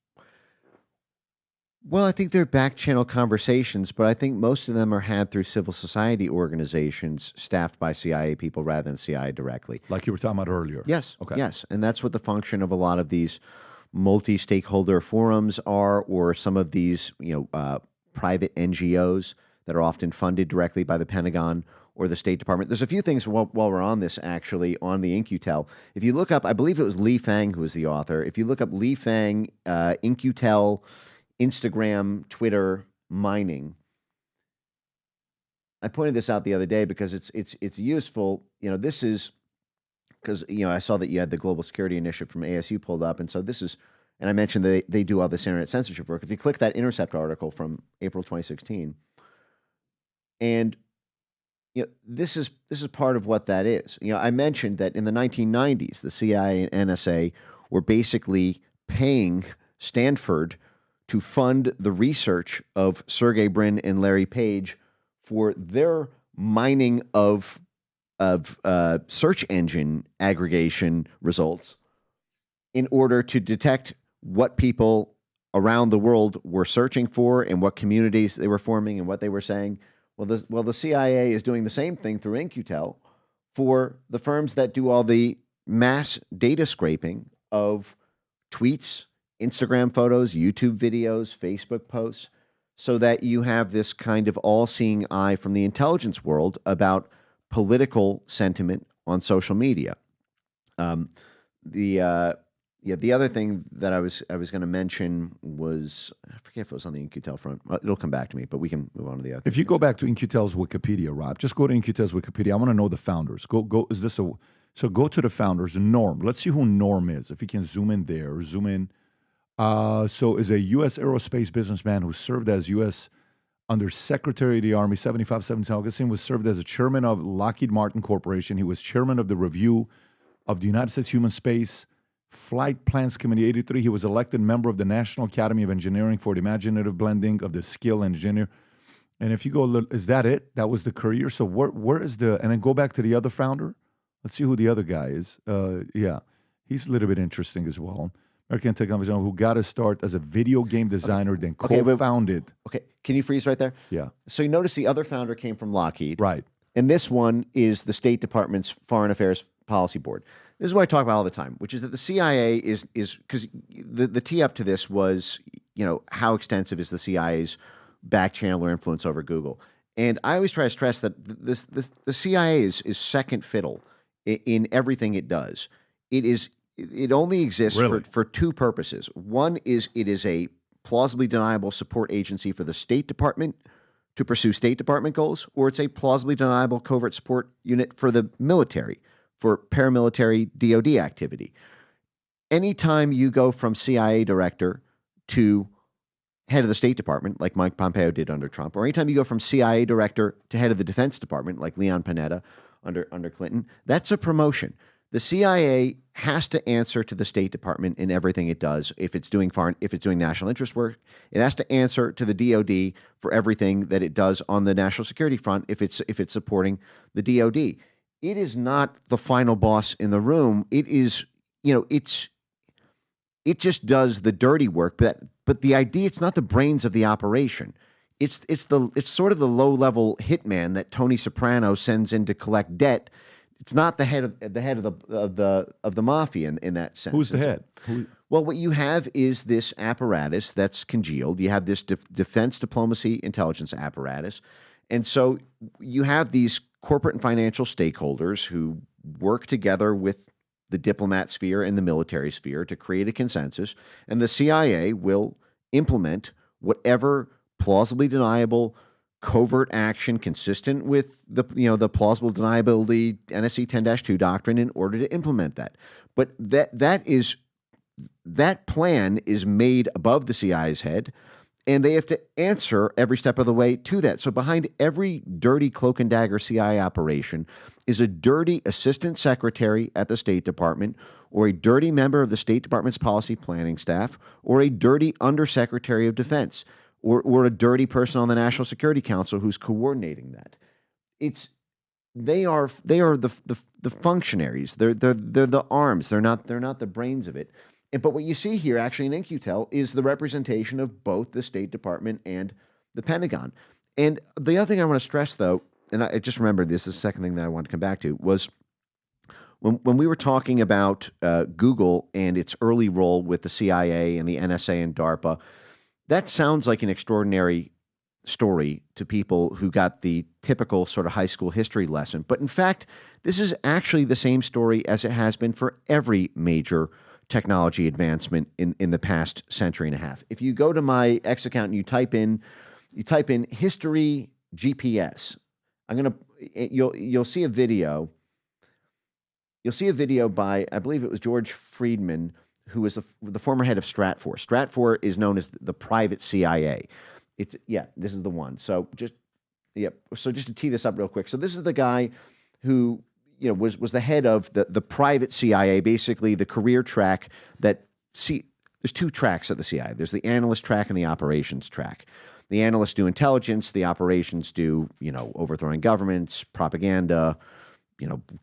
Well, I think they're back channel conversations, but I think most of them are had through civil society organizations staffed by CIA people rather than CIA directly. Like you were talking about earlier. Yes. Okay. Yes. And that's what the function of a lot of these multi-stakeholder forums are, or some of these, private NGOs that are often funded directly by the Pentagon or the State Department. There's a few things while we're on this, actually, on the In-Q-Tel. If you look up, I believe it was Li Fang who was the author. If you look up Li Fang, In-Q-Tel, Instagram, Twitter, mining. I pointed this out the other day because it's useful. This is because I saw that you had the Global Security Initiative from ASU pulled up, and so this is, and I mentioned they do all this internet censorship work. If you click that Intercept article from April 2016, and this is part of what that is. I mentioned that in the 1990s, the CIA and NSA were basically paying Stanford to fund the research of Sergey Brin and Larry Page for their mining of search engine aggregation results in order to detect what people around the world were searching for and what communities they were forming and what they were saying. Well, the CIA is doing the same thing through In-Q-Tel for the firms that do all the mass data scraping of tweets, Instagram photos, YouTube videos, Facebook posts, so that you have this kind of all-seeing eye from the intelligence world about political sentiment on social media. The other thing that I was going to mention was, I forget if it was on the In-Q-Tel front. It'll come back to me, but we can move on to the other. If you go back to In-Q-Tel's Wikipedia, Rob, just go to In-Q-Tel's Wikipedia. I want to know the founders. Go. Is this a? So go to the founders. Norm. Let's see who Norm is. If you can zoom in there, zoom in. So is a U.S. aerospace businessman who served as U.S. Under Secretary of the Army, 75-77. Augustine was served as a chairman of Lockheed Martin Corporation. He was chairman of the Review of the United States Human Space Flight Plans Committee, 83. He was elected member of the National Academy of Engineering for the imaginative blending of the skill engineer. And if you go, is that it? That was the career? So where is the, and then go back to the other founder. Let's see who the other guy is. Yeah, he's a little bit interesting as well. American tech company who got to start as a video game designer, then co-founded. Okay, can you freeze right there? Yeah. So you notice the other founder came from Lockheed. Right. And this one is the State Department's Foreign Affairs Policy Board. This is what I talk about all the time, which is that the CIA is because the tee up to this was, how extensive is the CIA's back channel or influence over Google? And I always try to stress that the CIA is second fiddle in everything it does. It only exists for two purposes. One is it is a plausibly deniable support agency for the State Department to pursue State Department goals, or it's a plausibly deniable covert support unit for the military, for paramilitary DOD activity. Anytime you go from CIA director to head of the State Department, like Mike Pompeo did under Trump, or anytime you go from CIA director to head of the Defense Department, like Leon Panetta under Clinton, that's a promotion. The CIA has to answer to the State Department in everything it does. If it's doing national interest work, it has to answer to the DOD for everything that it does on the national security front. If it's supporting the DOD, it is not the final boss in the room. It is, it just does the dirty work. But the idea, it's not the brains of the operation. It's sort of the low level hitman that Tony Soprano sends in to collect debt. It's not the head of the mafia in that sense. Who's the head? Well, what you have is this apparatus that's congealed. You have this defense diplomacy intelligence apparatus. And so you have these corporate and financial stakeholders who work together with the diplomat sphere and the military sphere to create a consensus. And the CIA will implement whatever plausibly deniable covert action consistent with the plausible deniability NSC 10-2 doctrine in order to implement that. But that plan is made above the CIA's head, and they have to answer every step of the way to that. So behind every dirty cloak and dagger CIA operation is a dirty assistant secretary at the State Department, or a dirty member of the State Department's policy planning staff, or a dirty undersecretary of defense, or a dirty person on the National Security Council who's coordinating that. They are the functionaries. They're the arms. They're not the brains of it. But what you see here actually in In-Q-Tel is the representation of both the State Department and the Pentagon. And the other thing I want to stress, though, and I just remembered this is the second thing that I want to come back to, was when we were talking about Google and its early role with the CIA and the NSA and DARPA, that sounds like an extraordinary story to people who got the typical sort of high school history lesson. But in fact, this is actually the same story as it has been for every major technology advancement in the past century and a half. If you go to my X account and you type in history GPS, you'll see a video. You'll see a video by, I believe it was George Friedman, who was the former head of Stratfor. Stratfor is known as the private CIA. This is the one. So just to tee this up real quick. So this is the guy who was the head of the private CIA, basically the career track there's two tracks at the CIA. There's the analyst track and the operations track. The analysts do intelligence. The operations do, overthrowing governments, propaganda,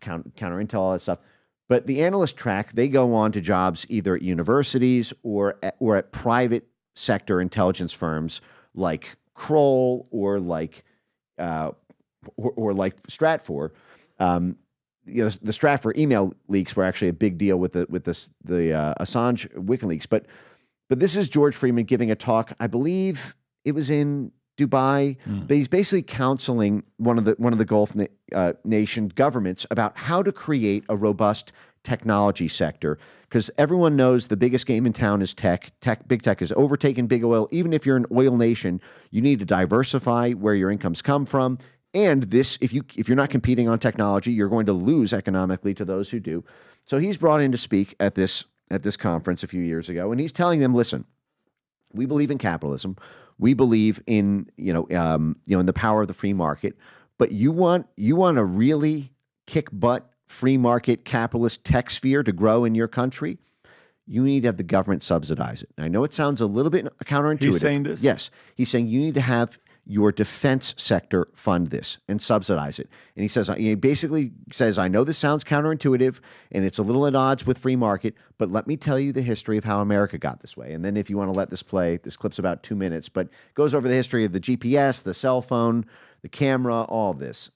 counter-intel, all that stuff. But the analyst track, they go on to jobs either at universities or at private sector intelligence firms like Kroll or like Stratfor. The Stratfor email leaks were actually a big deal with the Assange WikiLeaks. But this is George Friedman giving a talk. I believe it was in Dubai. But he's basically counseling one of the Gulf nation governments about how to create a robust technology sector, because everyone knows the biggest game in town is tech. Big tech has overtaken big oil. Even if you're an oil nation, you need to diversify where your incomes come from. And this, if you're not competing on technology, you're going to lose economically to those who do. So he's brought in to speak at this conference a few years ago, and he's telling them, listen, we believe in capitalism. We believe in in the power of the free market, but you want to really kick butt free market capitalist tech sphere to grow in your country. You need to have the government subsidize it. And I know it sounds a little bit counterintuitive. He's saying this? Yes, he's saying you need to have your defense sector fund this and subsidize it. And he basically says, I know this sounds counterintuitive and it's a little at odds with free market, but let me tell you the history of how America got this way. And then if you want to let this play, this clip's about 2 minutes, but goes over the history of the GPS, the cell phone, the camera, all of this.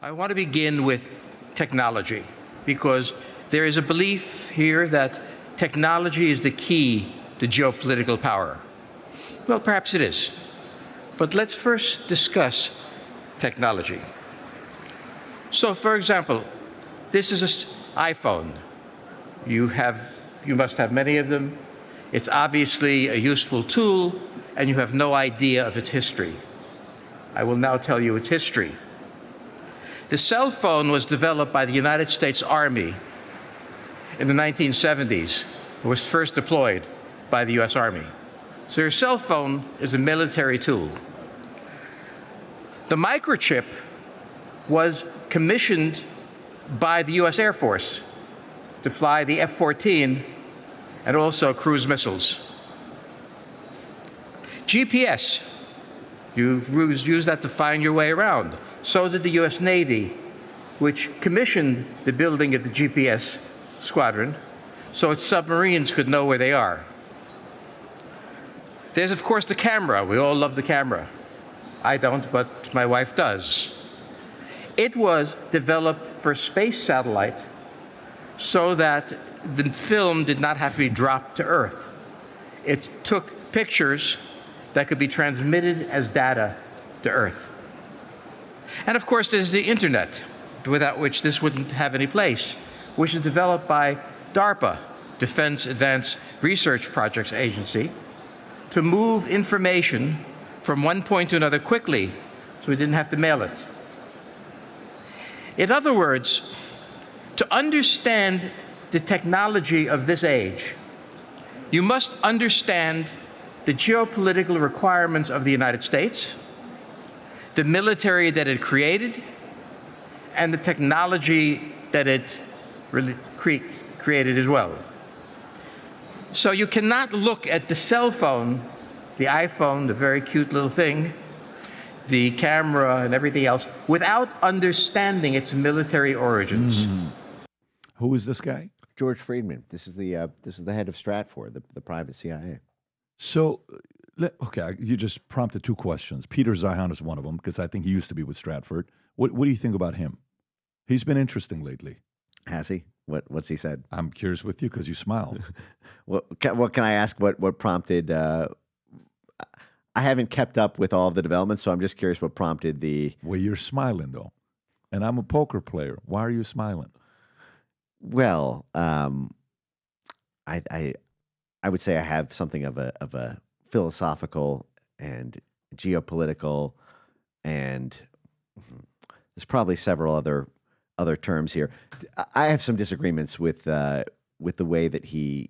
I want to begin with technology because there is a belief here that technology is the key to geopolitical power. Well, perhaps it is. But let's first discuss technology. So, for example, this is an iPhone. You must have many of them. It's obviously a useful tool, and you have no idea of its history. I will now tell you its history. The cell phone was developed by the United States Army in the 1970s. It was first deployed by the U.S. Army. So your cell phone is a military tool. The microchip was commissioned by the U.S. Air Force to fly the F-14 and also cruise missiles. GPS, you use that to find your way around. So did the U.S. Navy, which commissioned the building of the GPS squadron so its submarines could know where they are. There's, of course, the camera. We all love the camera. I don't, but my wife does. It was developed for space satellite so that the film did not have to be dropped to Earth. It took pictures that could be transmitted as data to Earth. And of course, there's the internet, without which this wouldn't have any place, which is developed by DARPA, Defense Advanced Research Projects Agency, to move information from one point to another quickly, so we didn't have to mail it. In other words, to understand the technology of this age, you must understand the geopolitical requirements of the United States, the military that it created, and the technology that it really created as well. So you cannot look at the cell phone, the iPhone, the very cute little thing, the camera and everything else, without understanding its military origins. Who is this guy? George Friedman. This is the head of Stratfor, the private CIA. So, okay, you just prompted two questions. Peter Zeihan is one of them because I think he used to be with Stratford. What do you think about him? He's been interesting lately. Has he? What's he said? I'm curious with you because you smiled. Can I ask what prompted? I haven't kept up with all of the developments, so I'm just curious what prompted the. Well, you're smiling though, and I'm a poker player. Why are you smiling? Well, I would say I have something of a philosophical and geopolitical, and there's probably several other terms here. I have some disagreements with the way that he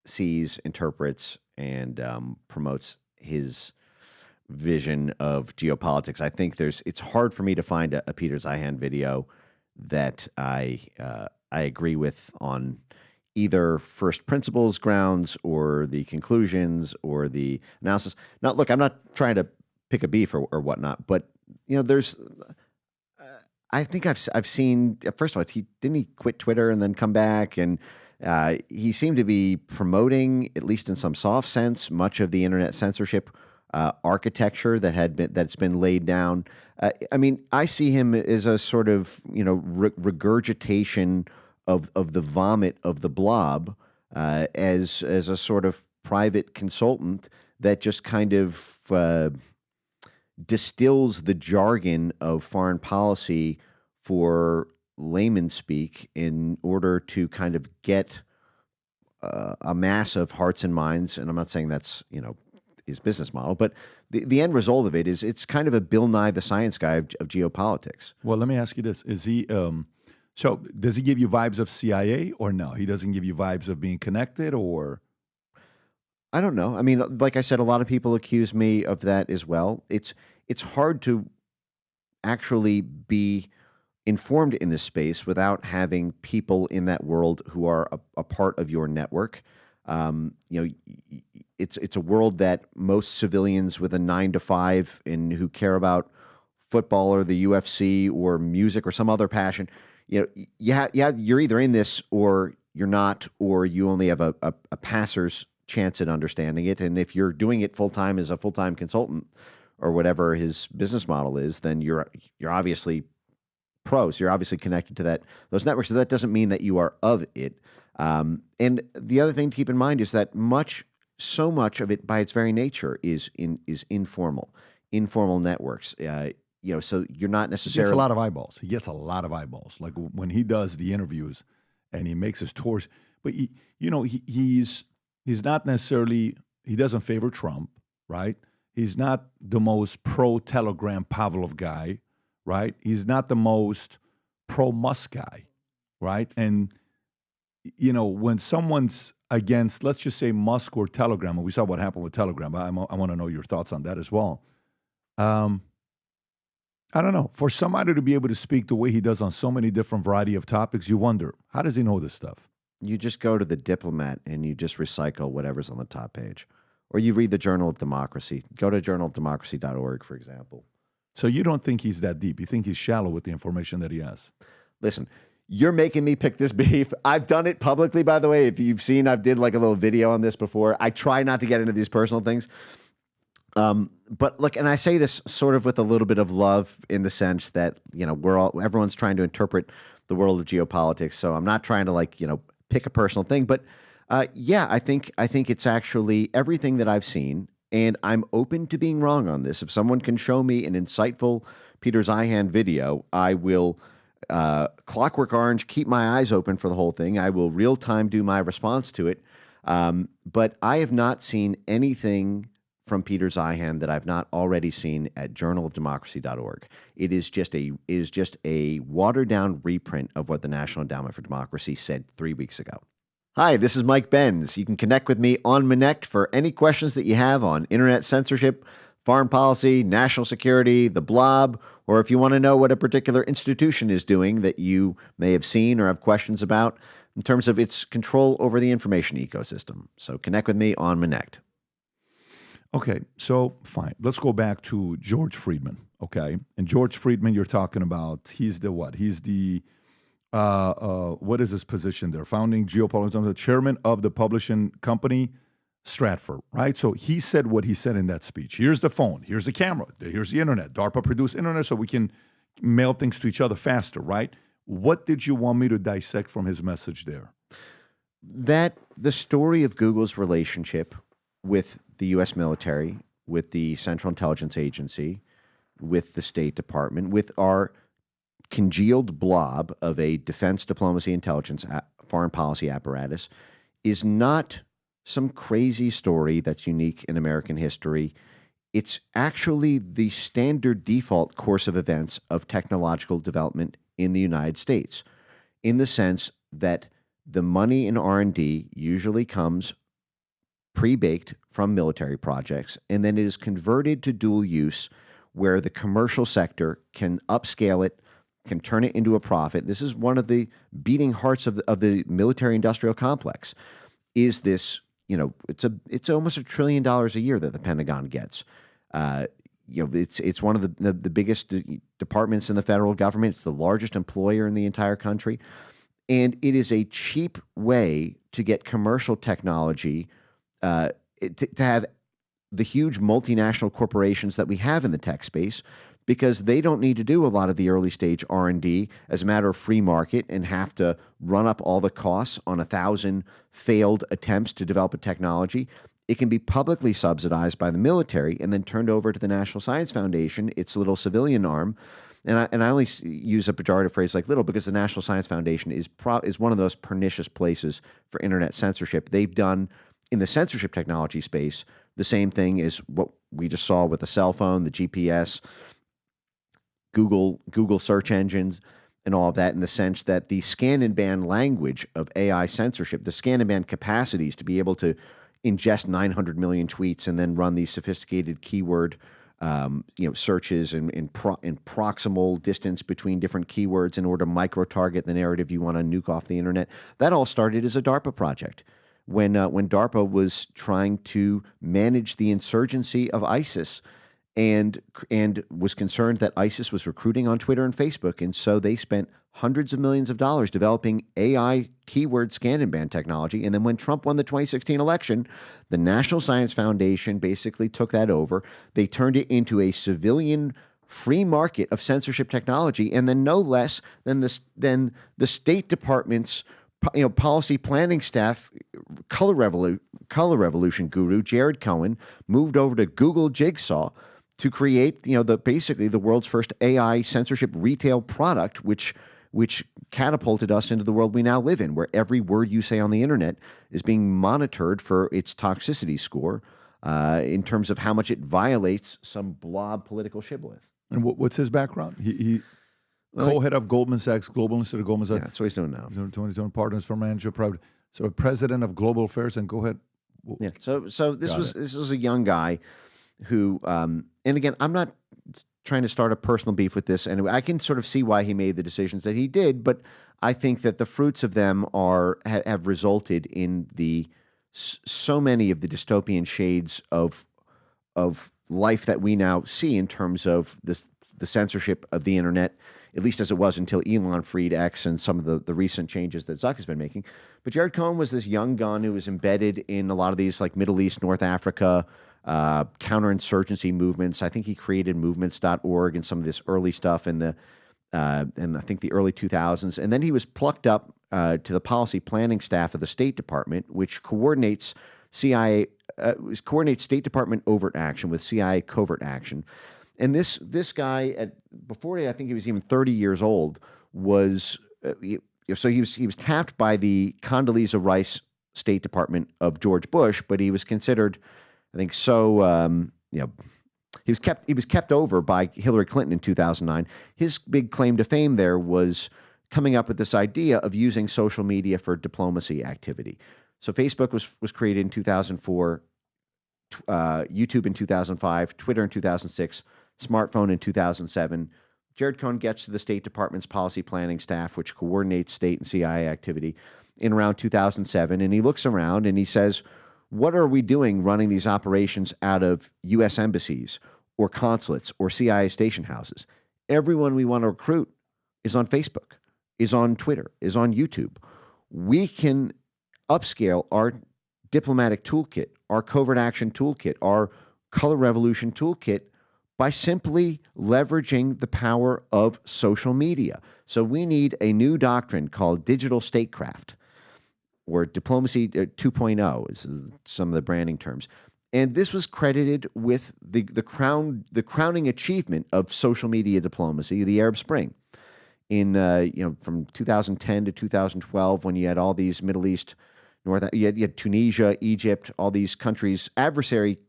sees, interprets, and promotes his vision of geopolitics. I think it's hard for me to find a Peter Zeihan video that I agree with on either first principles grounds or the conclusions or the analysis. Now, look, I'm not trying to pick a beef or whatnot, but there's. I think I've seen. First of all, didn't he quit Twitter and then come back, and he seemed to be promoting, at least in some soft sense, much of the internet censorship architecture that's been laid down. I mean, I see him as a sort of regurgitation of the vomit of the Blob as a sort of private consultant that just kind of distills the jargon of foreign policy for layman speak in order to kind of get a mass of hearts and minds. And I'm not saying that's his business model, but the end result of it is it's kind of a Bill Nye the Science Guy of geopolitics. Well, let me ask you this: is he? So does he give you vibes of CIA or no? He doesn't give you vibes of being connected, or? I don't know. I mean, like I said, a lot of people accuse me of that as well. It's hard to actually be informed in this space without having people in that world who are a part of your network. It's a world that most civilians with a 9-to-5 and who care about football or the UFC or music or some other passion, you're either in this or you're not, or you only have a passer's chance at understanding it. And if you're doing it full time as a full time consultant or whatever his business model is, then you're obviously pros. You're obviously connected to those networks. So that doesn't mean that you are of it. And the other thing to keep in mind is that so much of it by its very nature is informal networks. So you're not necessarily. He gets a lot of eyeballs. He gets a lot of eyeballs. Like when he does the interviews and he makes his tours, but he's not necessarily, he doesn't favor Trump, right? He's not the most pro-Telegram Pavlov guy, right? He's not the most pro-Musk guy, right? And, when someone's against, let's just say Musk or Telegram, and we saw what happened with Telegram, but I want to know your thoughts on that as well. I don't know. For somebody to be able to speak the way he does on so many different variety of topics, you wonder, how does he know this stuff? You just go to the Diplomat and you just recycle whatever's on the top page. Or you read the Journal of Democracy. Go to journalofdemocracy.org, for example. So you don't think he's that deep. You think he's shallow with the information that he has. Listen, you're making me pick this beef. I've done it publicly, by the way. If you've seen, I did like a little video on this before. I try not to get into these personal things. But look, and I say this sort of with a little bit of love in the sense that, everyone's trying to interpret the world of geopolitics. So I'm not trying to pick a personal thing, but I think it's actually everything that I've seen, and I'm open to being wrong on this. If someone can show me an insightful Peter Zeihan video, I will Clockwork Orange, keep my eyes open for the whole thing. I will real time do my response to it. But I have not seen anything from Peter Zeihan that I've not already seen at journalofdemocracy.org. It is just a watered down reprint of what the National Endowment for Democracy said 3 weeks ago. Hi, this is Mike Benz. You can connect with me on Connect for any questions that you have on internet censorship, foreign policy, national security, the Blob, or if you want to know what a particular institution is doing that you may have seen or have questions about in terms of its control over the information ecosystem. So connect with me on Connect. Okay, so fine. Let's go back to George Friedman, okay? And George Friedman, you're talking about, he's the what? He's the what is his position there? Founding geopolitical, the chairman of the publishing company, Stratford, right? So he said what he said in that speech. Here's the phone. Here's the camera. Here's the internet. DARPA produced internet so we can mail things to each other faster, right? What did you want me to dissect from his message there? That the story of Google's relationship with the U.S. military, with the Central Intelligence Agency, with the State Department, with our congealed blob of a defense, diplomacy, intelligence, foreign policy apparatus is not some crazy story that's unique in American history. It's actually the standard default course of events of technological development in the United States, in the sense that the money in R&D usually comes pre-baked from military projects, and then it is converted to dual use where the commercial sector can upscale it, can turn it into a profit. This is one of the beating hearts of the military-industrial complex, is this, it's almost $1 trillion a year that the Pentagon gets. It's one of the biggest departments in the federal government. It's the largest employer in the entire country. And it is a cheap way to get commercial technology to have the huge multinational corporations that we have in the tech space, because they don't need to do a lot of the early stage R&D as a matter of free market and have to run up all the costs on 1,000 failed attempts to develop a technology. It can be publicly subsidized by the military and then turned over to the National Science Foundation, its little civilian arm. And I only use a pejorative phrase like little because the National Science Foundation is one of those pernicious places for internet censorship. They've done in the censorship technology space the same thing as what we just saw with the cell phone, the GPS, Google search engines, and all of that, in the sense that the scan and ban language of AI censorship, the scan and ban capacities to be able to ingest 900 million tweets and then run these sophisticated keyword searches in proximal distance between different keywords in order to micro-target the narrative you want to nuke off the internet. That all started as a DARPA project. When DARPA was trying to manage the insurgency of ISIS and was concerned that ISIS was recruiting on Twitter and Facebook, and so they spent hundreds of millions of dollars developing AI keyword scan and ban technology. And then when Trump won the 2016 election, the National Science Foundation basically took that over. They turned it into a civilian free market of censorship technology, and then no less than the State Department's policy planning staff, color revolution guru Jared Cohen moved over to Google Jigsaw to create basically the world's first AI censorship retail product, which catapulted us into the world we now live in, where every word you say on the internet is being monitored for its toxicity score in terms of how much it violates some blob political shibboleth. And what's his background? He co-head of Goldman Sachs, Global Institute of Goldman Sachs. Yeah, that's what he's doing now. 2020 Partners for Manager Private. So president of Global Affairs, and go ahead. Yeah. So this was a young guy who, and again, I'm not trying to start a personal beef with this, and I can sort of see why he made the decisions that he did, but I think that the fruits of them have resulted in so many of the dystopian shades of life that we now see in terms of the censorship of the internet, at least as it was until Elon freed X and some of the recent changes that Zuck has been making. But Jared Cohen was this young gun who was embedded in a lot of these like Middle East, North Africa, counterinsurgency movements. I think he created movements.org and some of this early stuff in I think the early 2000s. And then he was plucked up to the policy planning staff of the State Department, which coordinates State Department overt action with CIA covert action. And this guy, before I think he was even 30 years old, was he was tapped by the Condoleezza Rice State Department of George Bush, but he was considered, I think, he was kept over by Hillary Clinton in 2009. His big claim to fame there was coming up with this idea of using social media for diplomacy activity. So Facebook was created in 2004, YouTube in 2005, Twitter in 2006. Smartphone in 2007. Jared Cohen gets to the State Department's policy planning staff, which coordinates state and CIA activity, in around 2007. And he looks around and he says, what are we doing running these operations out of U.S. embassies or consulates or CIA station houses? Everyone we want to recruit is on Facebook. is on Twitter, is on YouTube. We can upscale our diplomatic toolkit, our covert action toolkit, our color revolution toolkit by simply leveraging the power of social media. So we need a new doctrine called digital statecraft, or diplomacy 2.0 is some of the branding terms. And this was credited with the crowning achievement of social media diplomacy, the Arab Spring. In from 2010 to 2012, when you had all these Middle East, you had Tunisia, Egypt, all these countries, adversary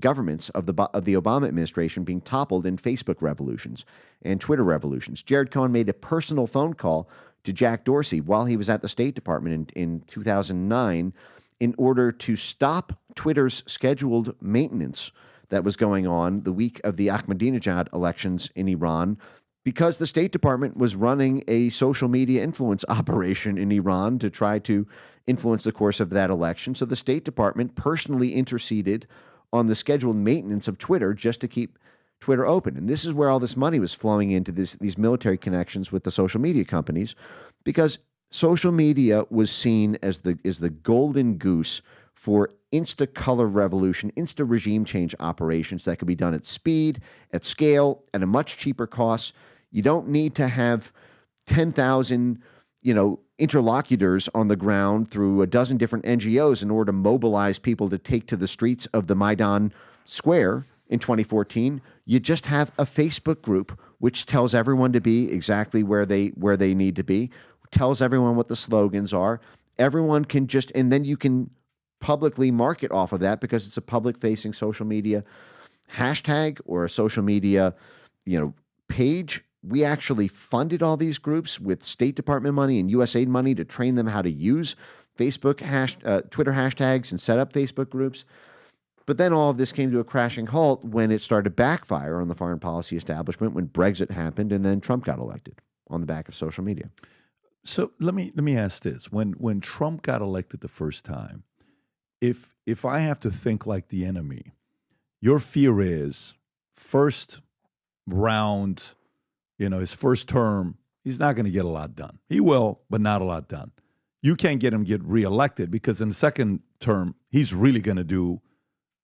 governments of the Obama administration being toppled in Facebook revolutions and Twitter revolutions. Jared Cohen made a personal phone call to Jack Dorsey while he was at the State Department in 2009 in order to stop Twitter's scheduled maintenance that was going on the week of the Ahmadinejad elections in Iran, because the State Department was running a social media influence operation in Iran to try to influence the course of that election. So the State Department personally interceded on the scheduled maintenance of Twitter just to keep Twitter open. And this is where all this money was flowing into these military connections with the social media companies, because social media was seen as the golden goose for insta color revolution, insta regime change operations that could be done at speed, at scale, at a much cheaper cost. You don't need to have 10,000, interlocutors on the ground through a dozen different NGOs in order to mobilize people to take to the streets of the Maidan Square in 2014. You just have a Facebook group which tells everyone to be exactly where they need to be, tells everyone what the slogans are. Everyone can and then you can publicly market off of that because it's a public-facing social media hashtag or a social media, page. We actually funded all these groups with State Department money and USAID money to train them how to use Facebook Twitter hashtags and set up Facebook groups. But then all of this came to a crashing halt when it started to backfire on the foreign policy establishment, when Brexit happened and then Trump got elected on the back of social media. So let me ask this: when Trump got elected the first time, if I have to think like the enemy, your fear is first round, his first term, he's not going to get a lot done. He will, but not a lot done. You can't get him reelected because in the second term, he's really going to do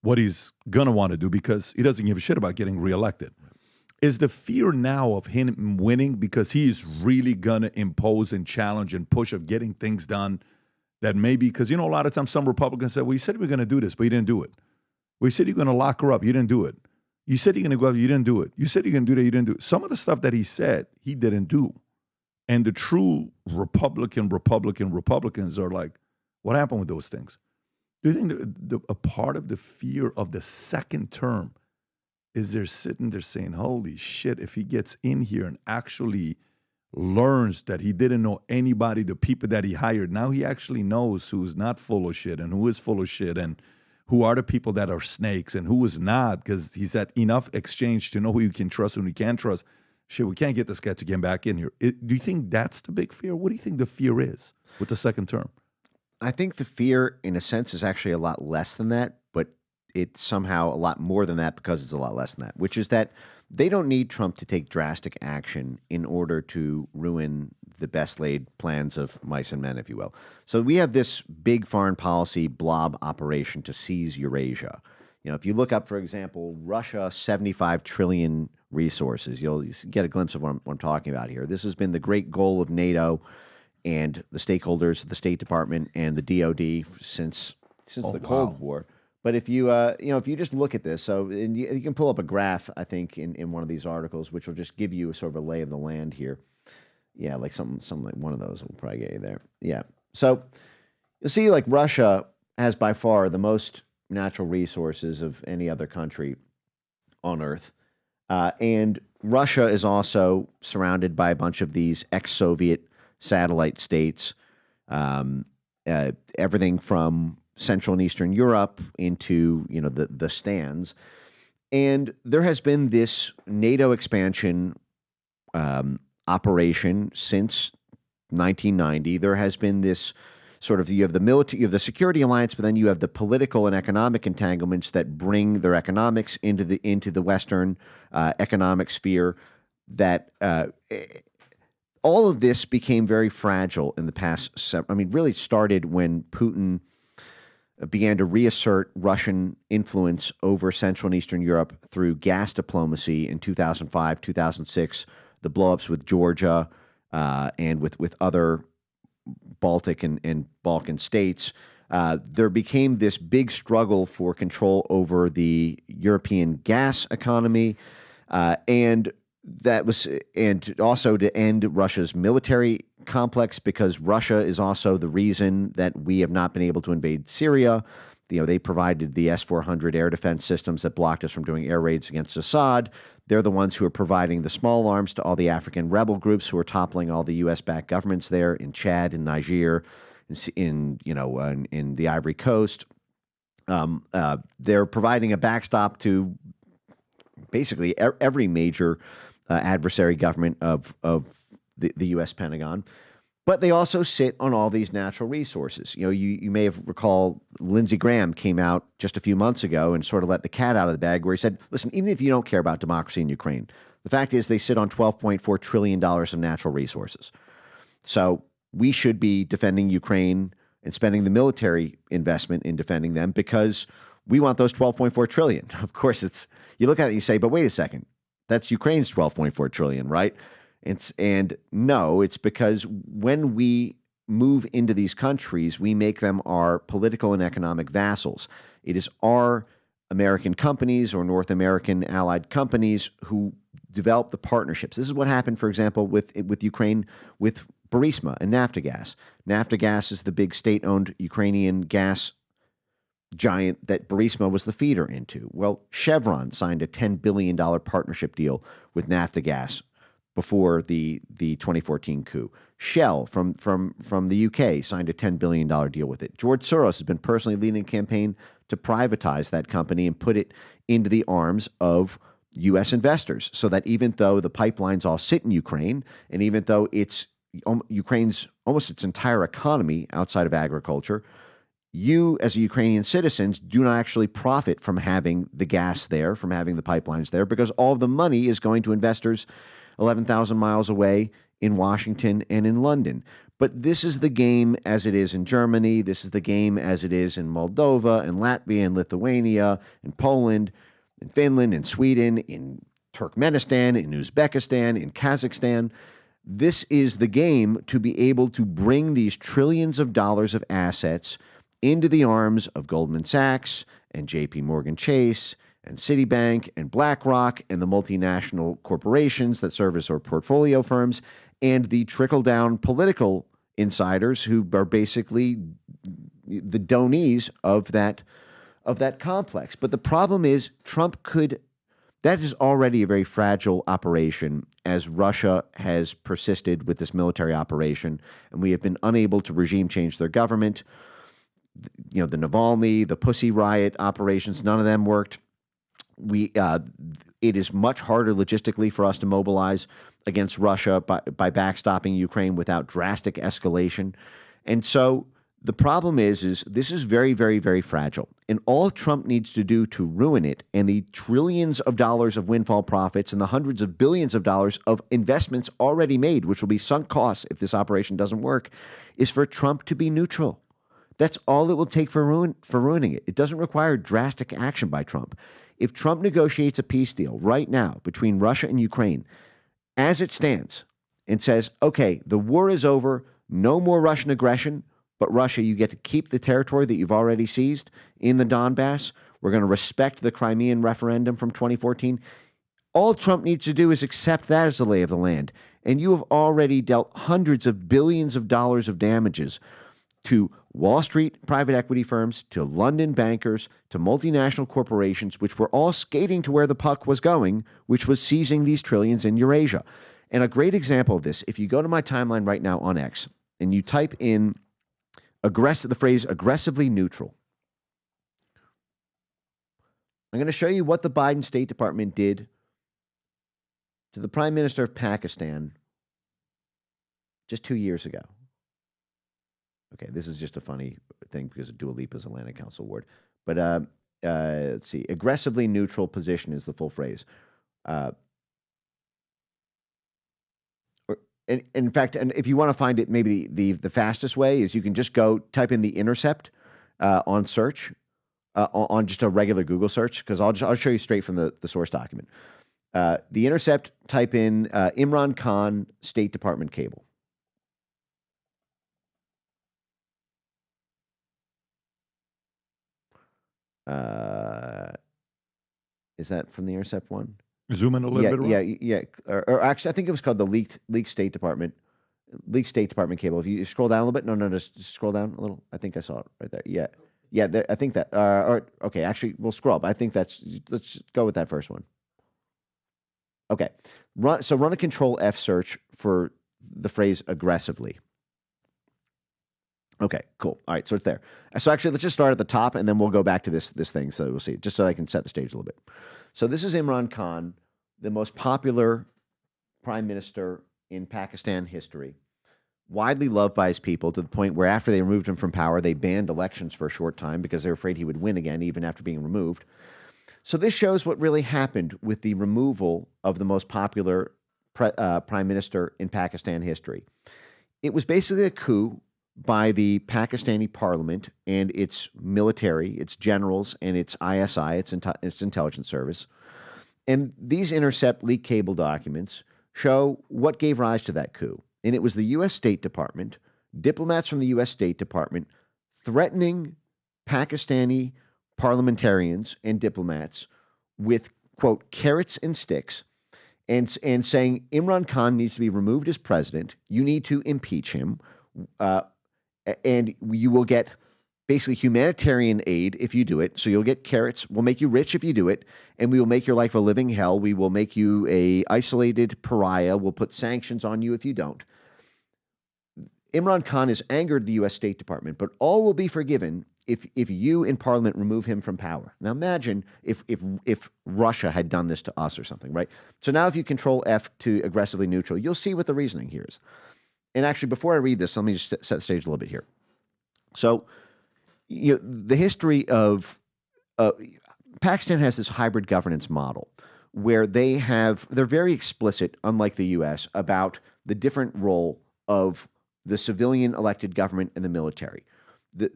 what he's going to want to do because he doesn't give a shit about getting reelected. Is the fear now of him winning because he's really going to impose and challenge and push of getting things done that maybe, because, a lot of times some Republicans said, well, you said we were going to do this, but you didn't do it. We said you're going to lock her up. You didn't do it. You said you're going to go out. You didn't do it. You said you're going to do that. You didn't do it. Some of the stuff that he said, he didn't do. And the true Republicans are like, what happened with those things? Do you think a part of the fear of the second term is they're sitting there saying, holy shit, if he gets in here and actually learns that he didn't know anybody, the people that he hired, now he actually knows who's not full of shit and who is full of shit and who are the people that are snakes and who is not, because he's had enough exchange to know who you can trust and who you can't trust. Shit, we can't get this guy to get back in here. Do you think that's the big fear? What do you think the fear is with the second term? I think the fear, in a sense, is actually a lot less than that, but it's somehow a lot more than that because it's a lot less than that, which is that they don't need Trump to take drastic action in order to ruin the best laid plans of mice and men, if you will. So we have this big foreign policy blob operation to seize Eurasia. If you look up, for example, Russia, 75 trillion resources, you'll get a glimpse of what I'm talking about here. This has been the great goal of NATO and the stakeholders of the State Department and the DOD since the Cold War. But if you if you just look at this, and you can pull up a graph, I think, in one of these articles, which will just give you a sort of a lay of the land here. Yeah, like something like one of those will probably get you there. Yeah. So you'll see, like, Russia has by far the most natural resources of any other country on Earth. And Russia is also surrounded by a bunch of these ex-Soviet satellite states, everything from Central and Eastern Europe into, the stands. And there has been this NATO expansion operation since 1990. There has been this sort of, you have the military, you have the security alliance, but then you have the political and economic entanglements that bring their economics into the Western economic sphere. That all of this became very fragile in the past. I mean, really started when Putin began to reassert Russian influence over Central and Eastern Europe through gas diplomacy in 2005, 2006, the blowups with Georgia and with other Baltic and Balkan states. There became this big struggle for control over the European gas economy, and also to end Russia's military complex, because Russia is also the reason that we have not been able to invade Syria. They provided the S-400 air defense systems that blocked us from doing air raids against Assad. They're the ones who are providing the small arms to all the African rebel groups who are toppling all the U.S.-backed governments there in Chad and Niger, in the Ivory Coast. They're providing a backstop to basically every major adversary government of the U.S. Pentagon. But they also sit on all these natural resources. You may have recalled Lindsey Graham came out just a few months ago and sort of let the cat out of the bag, where he said, listen, even if you don't care about democracy in Ukraine, the fact is they sit on $12.4 trillion of natural resources. So we should be defending Ukraine and spending the military investment in defending them because we want those $12.4 trillion. Of course, you look at it and you say, but wait a second, that's Ukraine's $12.4 trillion, right? And no, it's because when we move into these countries, we make them our political and economic vassals. It is our American companies or North American allied companies who develop the partnerships. This is what happened, for example, with Ukraine, with Burisma and Naftogaz. Naftogaz is the big state-owned Ukrainian gas giant that Burisma was the feeder into. Well, Chevron signed a $10 billion partnership deal with Naftogaz before the 2014 coup. Shell from the UK signed a $10 billion deal with it. George Soros has been personally leading a campaign to privatize that company and put it into the arms of U.S. investors, so that even though the pipelines all sit in Ukraine, and even though Ukraine's almost its entire economy outside of agriculture, you as Ukrainian citizens do not actually profit from having the gas there, from having the pipelines there, because all of the money is going to investors 11,000 miles away in Washington and in London. But this is the game as it is in Germany. This is the game as it is in Moldova and Latvia and Lithuania and Poland and Finland and Sweden, in Turkmenistan, in Uzbekistan, in Kazakhstan. This is the game to be able to bring these trillions of dollars of assets into the arms of Goldman Sachs and JP Morgan Chase and Citibank and BlackRock and the multinational corporations that serve as our portfolio firms and the trickle-down political insiders who are basically the donees of that complex. But the problem is that is already a very fragile operation, as Russia has persisted with this military operation, and we have been unable to regime change their government. The Navalny, the Pussy Riot operations, none of them worked. It is much harder logistically for us to mobilize against Russia by backstopping Ukraine without drastic escalation. And so the problem is this is very, very, very fragile. And all Trump needs to do to ruin it, and the trillions of dollars of windfall profits and the hundreds of billions of dollars of investments already made, which will be sunk costs if this operation doesn't work, is for Trump to be neutral. That's all it will take for ruining it. It doesn't require drastic action by Trump. If Trump negotiates a peace deal right now between Russia and Ukraine, as it stands, and says, okay, the war is over, no more Russian aggression, but Russia, you get to keep the territory that you've already seized in the Donbass. We're going to respect the Crimean referendum from 2014. All Trump needs to do is accept that as the lay of the land. And you have already dealt hundreds of billions of dollars of damages to Wall Street private equity firms, to London bankers, to multinational corporations, which were all skating to where the puck was going, which was seizing these trillions in Eurasia. And a great example of this, if you go to my timeline right now on X and you type in the phrase aggressively neutral, I'm going to show you what the Biden State Department did to the Prime Minister of Pakistan just 2 years ago. Okay, this is just a funny thing because of Dua Lipa's Atlantic Council Award. But let's see. Aggressively neutral position is the full phrase. in fact, and if you want to find it, maybe the fastest way is you can just go type in The Intercept on search, on just a regular Google search, because I'll show you straight from the source document. The Intercept, type in Imran Khan State Department cable. Is that from the Intercept one? Zoom in a little bit. Yeah. Or actually, I think it was called the leaked State Department cable. If you scroll down a little bit, no, just scroll down a little. I think I saw it right there. Yeah. I think that. Okay, actually, we'll scroll up. I think let's go with that first one. Okay, run a Control F search for the phrase aggressively. Okay, cool. All right, so it's there. So actually, let's just start at the top, and then we'll go back to this thing, so we'll see, just so I can set the stage a little bit. So this is Imran Khan, the most popular prime minister in Pakistan history, widely loved by his people to the point where after they removed him from power, they banned elections for a short time because they were afraid he would win again, even after being removed. So this shows what really happened with the removal of the most popular prime minister in Pakistan history. It was basically a coup by the Pakistani parliament and its military, its generals, and its ISI, its intelligence service. And these Intercept leak cable documents show what gave rise to that coup. And it was the U.S. State Department, diplomats from the U.S. State Department, threatening Pakistani parliamentarians and diplomats with, quote, carrots and sticks, and saying Imran Khan needs to be removed as president. You need to impeach him. And you will get basically humanitarian aid if you do it. So you'll get carrots. We'll make you rich if you do it, and we will make your life a living hell. We will make you a isolated pariah. We'll put sanctions on you if you don't. Imran Khan has angered the U.S. State Department, but all will be forgiven if you in Parliament remove him from power. Now imagine if Russia had done this to us or something, right? So now if you Control F to aggressively neutral, you'll see what the reasoning here is. And actually, before I read this, let me just set the stage a little bit here. So, the history of Pakistan has this hybrid governance model where they're very explicit, unlike the U.S., about the different role of the civilian elected government and the military. The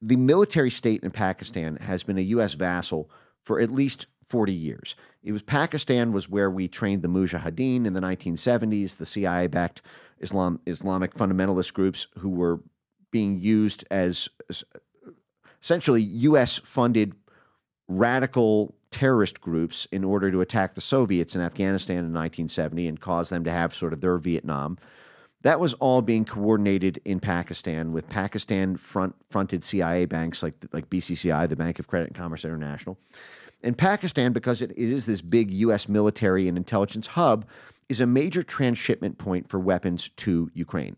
military state in Pakistan has been a U.S. vassal for at least 40 years. Pakistan was where we trained the Mujahideen in the 1970s, the CIA-backed Islamic fundamentalist groups who were being used as essentially U.S.-funded radical terrorist groups in order to attack the Soviets in Afghanistan in 1970 and cause them to have sort of their Vietnam. That was all being coordinated in Pakistan with Pakistan-fronted CIA banks like BCCI, the Bank of Credit and Commerce International. And Pakistan, because it is this big U.S. military and intelligence hub, is a major transshipment point for weapons to Ukraine.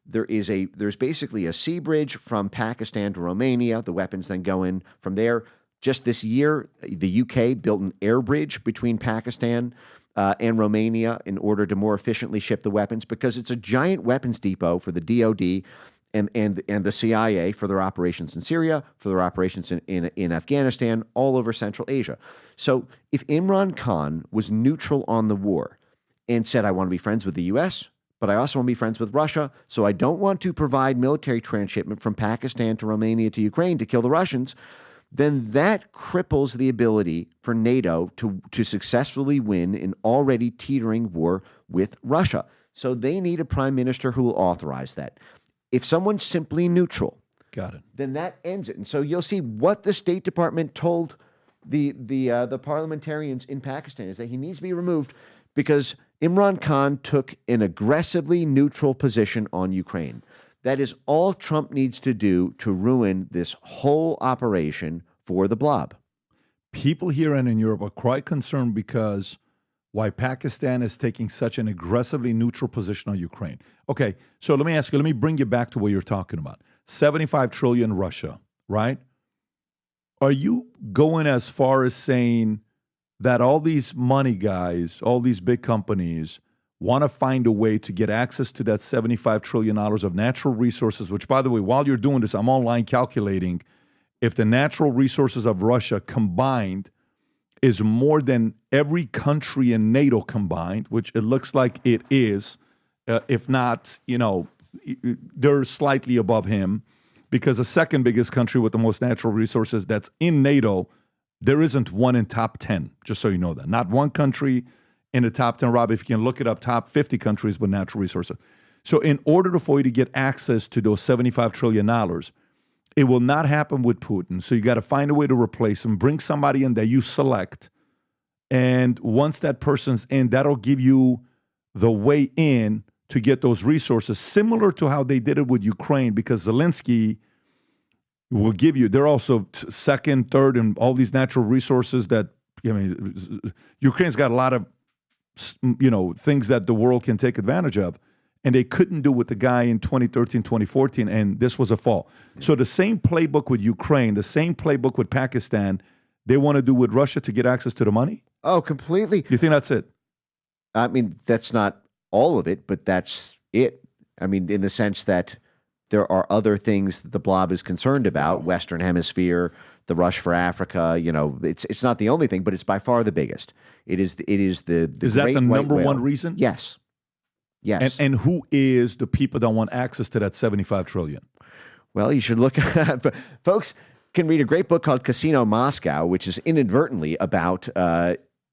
There's basically a sea bridge from Pakistan to Romania. The weapons then go in from there. Just this year, the UK built an air bridge between Pakistan and Romania in order to more efficiently ship the weapons, because it's a giant weapons depot for the DoD and the CIA for their operations in Syria, for their operations in Afghanistan, all over Central Asia. So if Imran Khan was neutral on the war and said, I want to be friends with the U.S., but I also want to be friends with Russia, so I don't want to provide military transshipment from Pakistan to Romania to Ukraine to kill the Russians, then that cripples the ability for NATO to successfully win an already teetering war with Russia. So they need a prime minister who will authorize that. If someone's simply neutral, got it, then that ends it. And so you'll see what the State Department told the parliamentarians in Pakistan is that he needs to be removed because Imran Khan took an aggressively neutral position on Ukraine. That is all Trump needs to do to ruin this whole operation for the Blob. People here and in Europe are quite concerned because why Pakistan is taking such an aggressively neutral position on Ukraine. Okay, so let me ask you, let me bring you back to what you're talking about. 75 trillion Russia, right? Are you going as far as saying that all these money guys, all these big companies want to find a way to get access to that $75 trillion of natural resources, which, by the way, while you're doing this, I'm online calculating if the natural resources of Russia combined is more than every country in NATO combined, which it looks like it is, if not, they're slightly above him, because the second biggest country with the most natural resources that's in NATO, there isn't one in top 10, just so you know that. Not one country in the top 10, Rob, if you can look it up, top 50 countries with natural resources. So in order for you to get access to those $75 trillion, it will not happen with Putin. So you got to find a way to replace him, bring somebody in that you select. And once that person's in, that'll give you the way in to get those resources, similar to how they did it with Ukraine, because Zelensky will give you, they're also second, third, and all these natural resources that, Ukraine's got a lot of, things that the world can take advantage of. And they couldn't do with the guy in 2013, 2014, and this was a fall. So the same playbook with Ukraine, the same playbook with Pakistan, they want to do with Russia to get access to the money? Oh, completely. You think that's it? I mean, that's not all of it, but that's it. I mean, in the sense that there are other things that the Blob is concerned about, Western Hemisphere, the rush for Africa, it's not the only thing, but it's by far the biggest. It is the Is that the number one reason? Yes. Yes. And who is the people that want access to that $75 trillion? Well, you should look at, folks can read a great book called Casino Moscow, which is inadvertently about,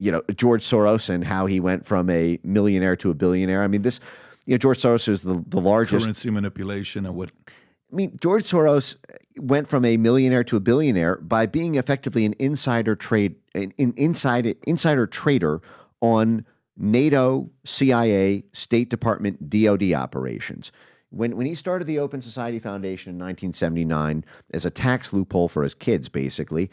George Soros and how he went from a millionaire to a billionaire. I mean, George Soros is the largest. Currency manipulation and what? I mean, George Soros went from a millionaire to a billionaire by being effectively an insider trader on NATO, CIA, State Department, DoD operations. When he started the Open Society Foundation in 1979 as a tax loophole for his kids, basically,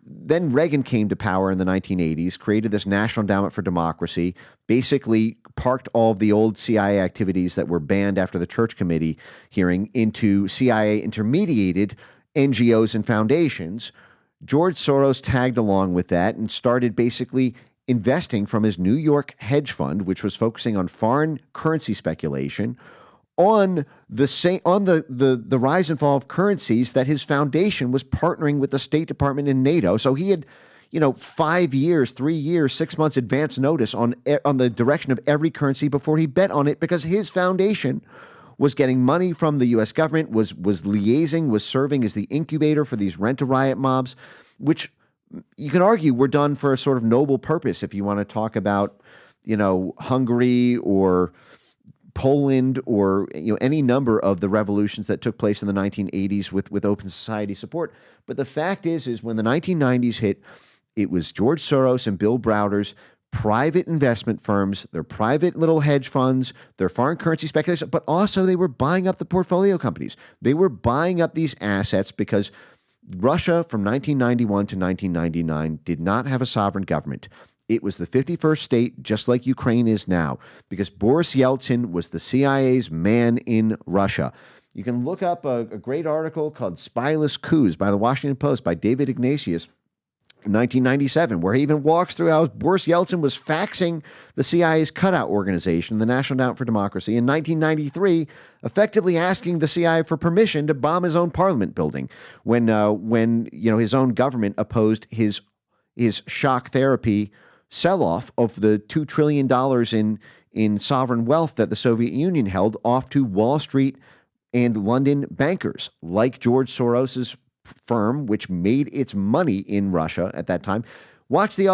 then Reagan came to power in the 1980s, created this National Endowment for Democracy, basically parked all of the old CIA activities that were banned after the Church Committee hearing into CIA-intermediated NGOs and foundations. George Soros tagged along with that and started basically investing from his New York hedge fund, which was focusing on foreign currency speculation, on the rise and fall of currencies that his foundation was partnering with the State Department and NATO. So he had, 5 years, 3 years, 6 months advance notice on the direction of every currency before he bet on it, because his foundation was getting money from the U.S. government, was liaising, was serving as the incubator for these rent-a-riot mobs, which you can argue were done for a sort of noble purpose if you want to talk about, Hungary or Poland or any number of the revolutions that took place in the 1980s with open society support. But the fact is when the 1990s hit, it was George Soros and Bill Browder's private investment firms, their private little hedge funds, their foreign currency speculation, but also they were buying up the portfolio companies. They were buying up these assets because Russia from 1991 to 1999 did not have a sovereign government. It was the 51st state, just like Ukraine is now, because Boris Yeltsin was the CIA's man in Russia. You can look up a great article called Spyless Coups by the Washington Post by David Ignatius in 1997, where he even walks through how Boris Yeltsin was faxing the CIA's cutout organization, the National Endowment for Democracy, in 1993, effectively asking the CIA for permission to bomb his own parliament building when his own government opposed his shock therapy sell-off of the $2 trillion in sovereign wealth that the Soviet Union held off to Wall Street and London bankers like George Soros's firm, which made its money in Russia at that time. Watch the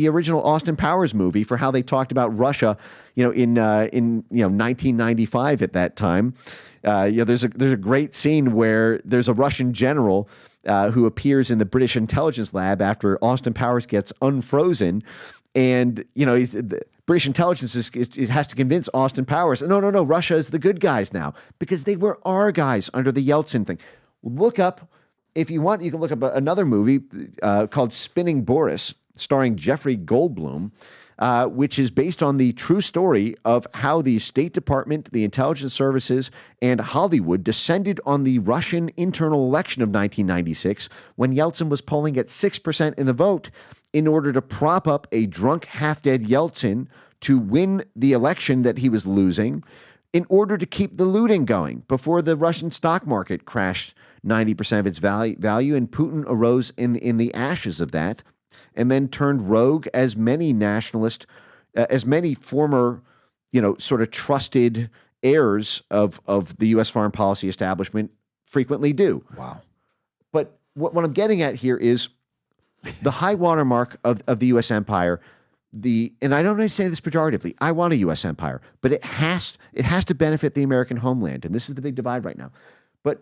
original Austin Powers movie for how they talked about Russia, in 1995 at that time. There's a great scene where there's a Russian general who appears in the British intelligence lab after Austin Powers gets unfrozen. And, the British intelligence it has to convince Austin Powers, no, Russia is the good guys now, because they were our guys under the Yeltsin thing. Look up, if you want, you can look up another movie called Spinning Boris, starring Jeffrey Goldblum, which is based on the true story of how the State Department, the intelligence services, and Hollywood descended on the Russian internal election of 1996 when Yeltsin was polling at 6% in the vote in order to prop up a drunk, half-dead Yeltsin to win the election that he was losing in order to keep the looting going before the Russian stock market crashed 90% of its value, and Putin arose in the ashes of that, and then turned rogue as many former sort of trusted heirs of the U.S. foreign policy establishment frequently do. Wow. But what I'm getting at here is the high watermark of the U.S. empire. And I don't want to say this pejoratively. I want a U.S. empire, but it has to benefit the American homeland, and this is the big divide right now. But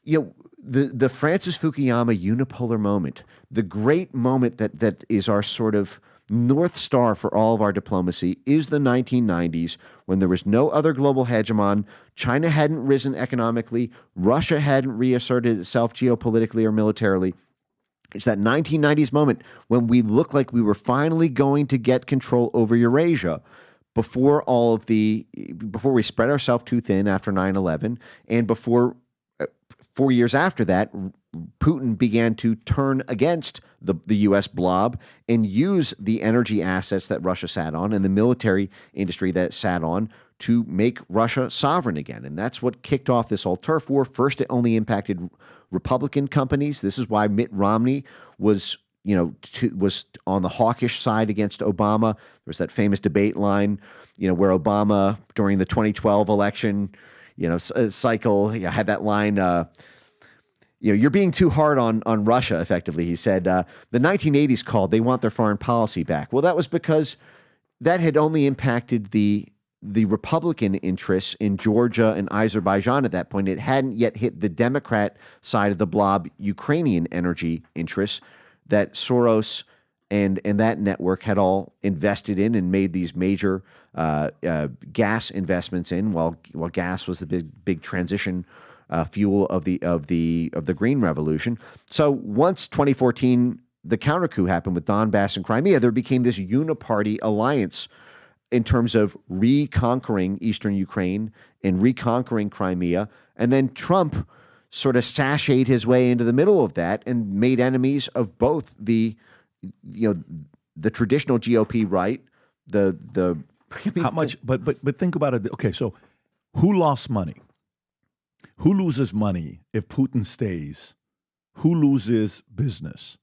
the Francis Fukuyama unipolar moment, the great moment that is our sort of North Star for all of our diplomacy, is the 1990s, when there was no other global hegemon. China hadn't risen economically. Russia hadn't reasserted itself geopolitically or militarily. It's that 1990s moment when we looked like we were finally going to get control over Eurasia before we spread ourselves too thin after 9/11, and before 4 years after that, Putin began to turn against the U.S. blob and use the energy assets that Russia sat on and the military industry that it sat on to make Russia sovereign again. And that's what kicked off this whole turf war. First, it only impacted Republican companies. This is why Mitt Romney was on the hawkish side against Obama. There was that famous debate line, where Obama during the 2012 election, cycle, had that line, you're being too hard on Russia, effectively. He said, the 1980s called, they want their foreign policy back. Well, that was because that had only impacted the Republican interests in Georgia and Azerbaijan at that point. It hadn't yet hit the Democrat side of the blob, Ukrainian energy interests that Soros and that network had all invested in and made these major gas investments in, while gas was the big transition fuel of the Green Revolution. So once 2014, the counter coup happened with Donbass and Crimea, there became this uniparty alliance in terms of reconquering eastern Ukraine and reconquering Crimea. And then Trump sort of sashayed his way into the middle of that and made enemies of both the traditional GOP right, how much, but think about it. Okay, so who lost money? Who loses money if Putin stays? Who loses business?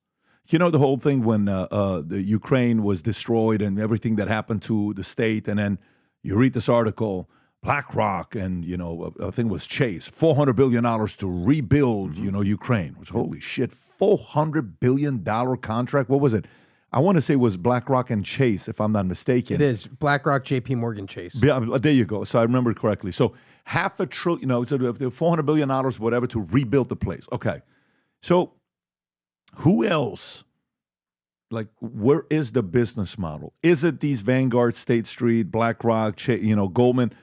The whole thing when the Ukraine was destroyed and everything that happened to the state, and then you read this article, BlackRock and, I think it was Chase, $400 billion to rebuild, Ukraine. It was, holy shit, $400 billion contract. What was it? I want to say it was BlackRock and Chase, if I'm not mistaken. It is BlackRock, JP Morgan, Chase. Yeah, there you go. So I remember it correctly. So $500 billion, it's $400 billion, whatever, to rebuild the place. Okay. So who else? Like, where is the business model? Is it these Vanguard, State Street, BlackRock, Goldman?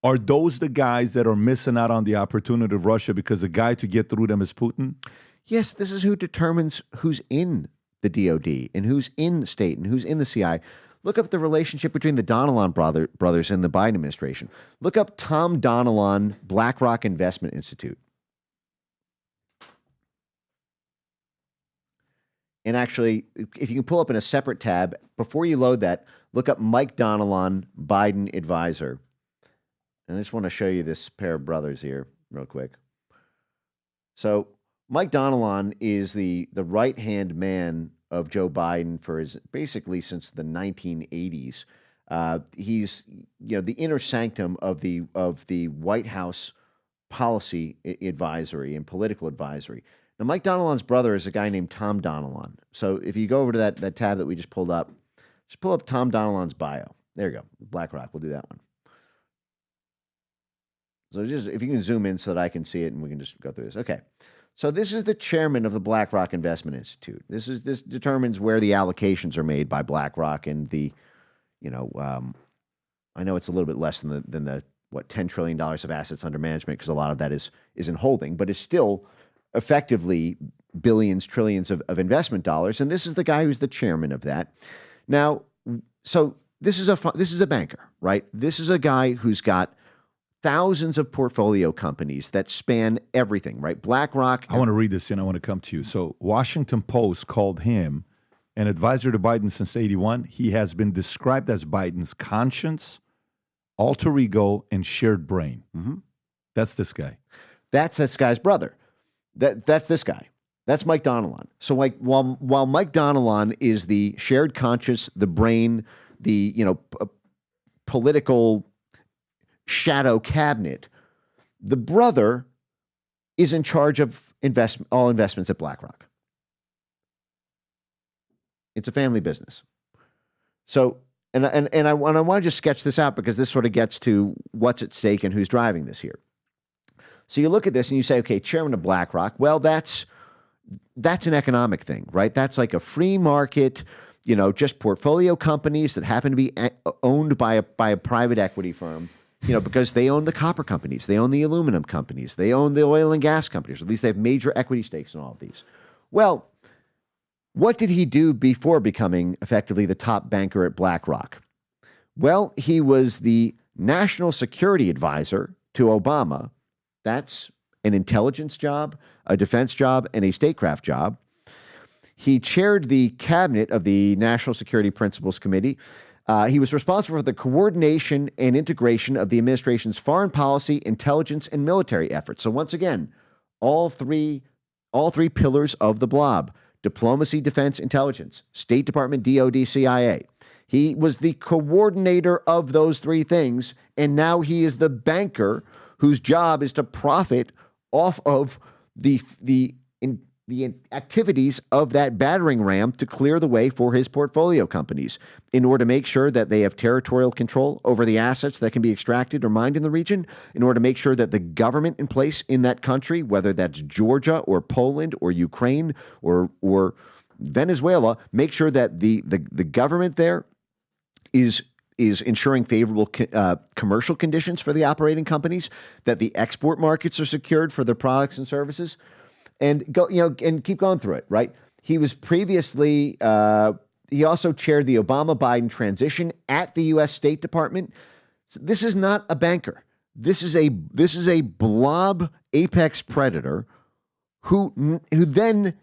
Are those the guys that are missing out on the opportunity of Russia because the guy to get through them is Putin? Yes, this is who determines who's in the DOD and who's in state and who's in the CIA. Look up the relationship between the Donilon brothers and the Biden administration. Look up Tom Donilon, BlackRock Investment Institute. And actually, if you can pull up in a separate tab, before you load that, look up Mike Donilon, Biden advisor. And I just want to show you this pair of brothers here real quick. So Mike Donilon is the right-hand man of Joe Biden for basically since the 1980s. He's the inner sanctum of the White House policy advisory and political advisory. Now, Mike Donilon's brother is a guy named Tom Donilon. So if you go over to that tab that we just pulled up, just pull up Tom Donilon's bio. There you go. BlackRock. We'll do that one. So just if you can zoom in so that I can see it and we can just go through this. Okay. So this is the chairman of the BlackRock Investment Institute. This determines where the allocations are made by BlackRock and I know it's a little bit less than the $10 trillion of assets under management because a lot of that is in holding, but it's still effectively billions, trillions of investment dollars. And this is the guy who's the chairman of that. Now, so this is a banker, right? This is a guy who's got thousands of portfolio companies that span everything, right? BlackRock. I want to read this and I want to come to you. So Washington Post called him an advisor to Biden since 1981. He has been described as Biden's conscience, alter ego, and shared brain. Mm-hmm. That's this guy. That's this guy's brother. That's this guy. That's Mike Donilon. So like while Mike Donilon is the shared conscience, the brain, the political shadow cabinet. The brother is in charge of all investments at BlackRock. It's a family business. So, and I want to just sketch this out because this sort of gets to what's at stake and who's driving this here. So you look at this and you say, okay, chairman of BlackRock, well, that's an economic thing, right? That's like a free market, just portfolio companies that happen to be owned by a private equity firm, because they own the copper companies, they own the aluminum companies, they own the oil and gas companies, or at least they have major equity stakes in all of these. Well, what did he do before becoming effectively the top banker at BlackRock? Well, he was the national security advisor to Obama. That's an intelligence job, a defense job, and a statecraft job. He chaired the cabinet of the National Security Principles Committee. He was responsible for the coordination and integration of the administration's foreign policy, intelligence, and military efforts. So once again, all three pillars of the blob: diplomacy, defense, intelligence, State Department, DOD, CIA. He was the coordinator of those three things, and now he is the banker whose job is to profit off of the activities of that battering ram to clear the way for his portfolio companies in order to make sure that they have territorial control over the assets that can be extracted or mined in the region, in order to make sure that the government in place in that country, whether that's Georgia or Poland or Ukraine or Venezuela, make sure that the government there is ensuring favorable commercial conditions for the operating companies, that the export markets are secured for their products and services, and and keep going through it, right? He was previously, he also chaired the Obama-Biden transition at the U.S. State Department. So this is not a banker. This is a blob apex predator who then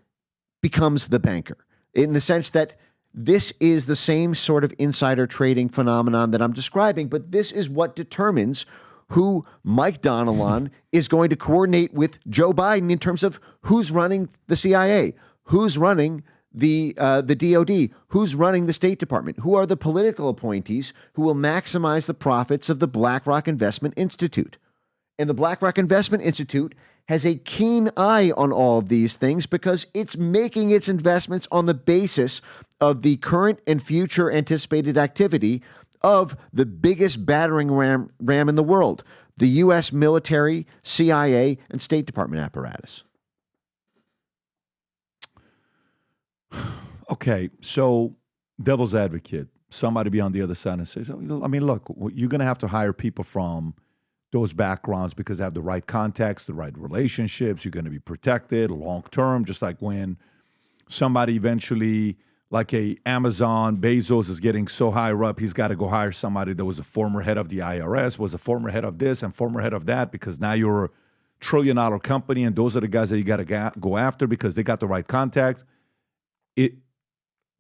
becomes the banker, in the sense that this is the same sort of insider trading phenomenon that I'm describing, but this is what determines who Mike Donilon is going to coordinate with Joe Biden in terms of who's running the CIA, who's running the DOD, who's running the State Department, who are the political appointees who will maximize the profits of the BlackRock Investment Institute. And the BlackRock Investment Institute has a keen eye on all of these things because it's making its investments on the basis of the current and future anticipated activity of the biggest battering ram in the world, the U.S. military, CIA, and State Department apparatus. Okay, so devil's advocate, somebody be on the other side and says, I mean, look, you're going to have to hire people from those backgrounds because they have the right contacts, the right relationships. You're going to be protected long term, just like when somebody eventually, like a Amazon, Bezos is getting so high up, he's got to go hire somebody that was a former head of the IRS, was a former head of this and former head of that, because now you're a $1 trillion company, and those are the guys that you got to go after because they got the right contacts.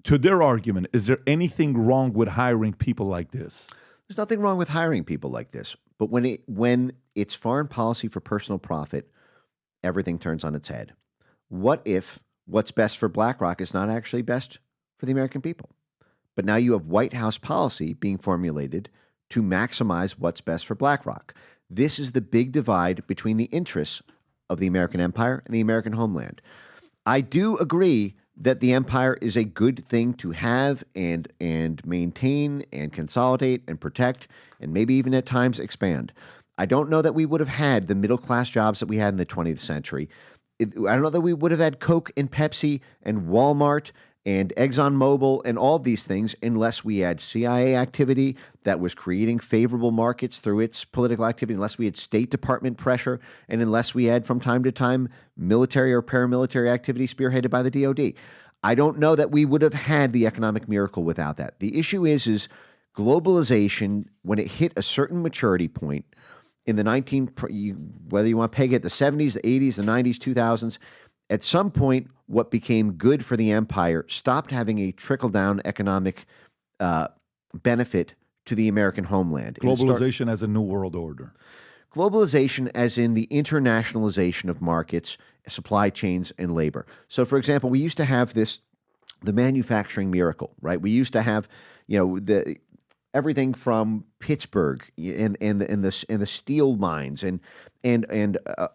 To their argument, is there anything wrong with hiring people like this? There's nothing wrong with hiring people like this. But when it's foreign policy for personal profit, everything turns on its head. What if what's best for BlackRock is not actually best for the American people? But now you have White House policy being formulated to maximize what's best for BlackRock. This is the big divide between the interests of the American empire and the American homeland. I do agree that the empire is a good thing to have and maintain and consolidate and protect and maybe even at times expand. I don't know that we would have had the middle-class jobs that we had in the 20th century. I don't know that we would have had Coke and Pepsi and Walmart and ExxonMobil and all of these things unless we had CIA activity that was creating favorable markets through its political activity, unless we had State Department pressure, and unless we had from time to time military or paramilitary activity spearheaded by the DOD. I don't know that we would have had the economic miracle without that. The issue is globalization, when it hit a certain maturity point in the whether you want to peg it the 70s, the 80s, the 90s, 2000s, at some point, what became good for the empire stopped having a trickle-down economic benefit to the American homeland. Globalization as a new world order. Globalization as in the internationalization of markets, supply chains, and labor. So, for example, we used to have the manufacturing miracle, right? We used to have, everything from Pittsburgh and the steel mines and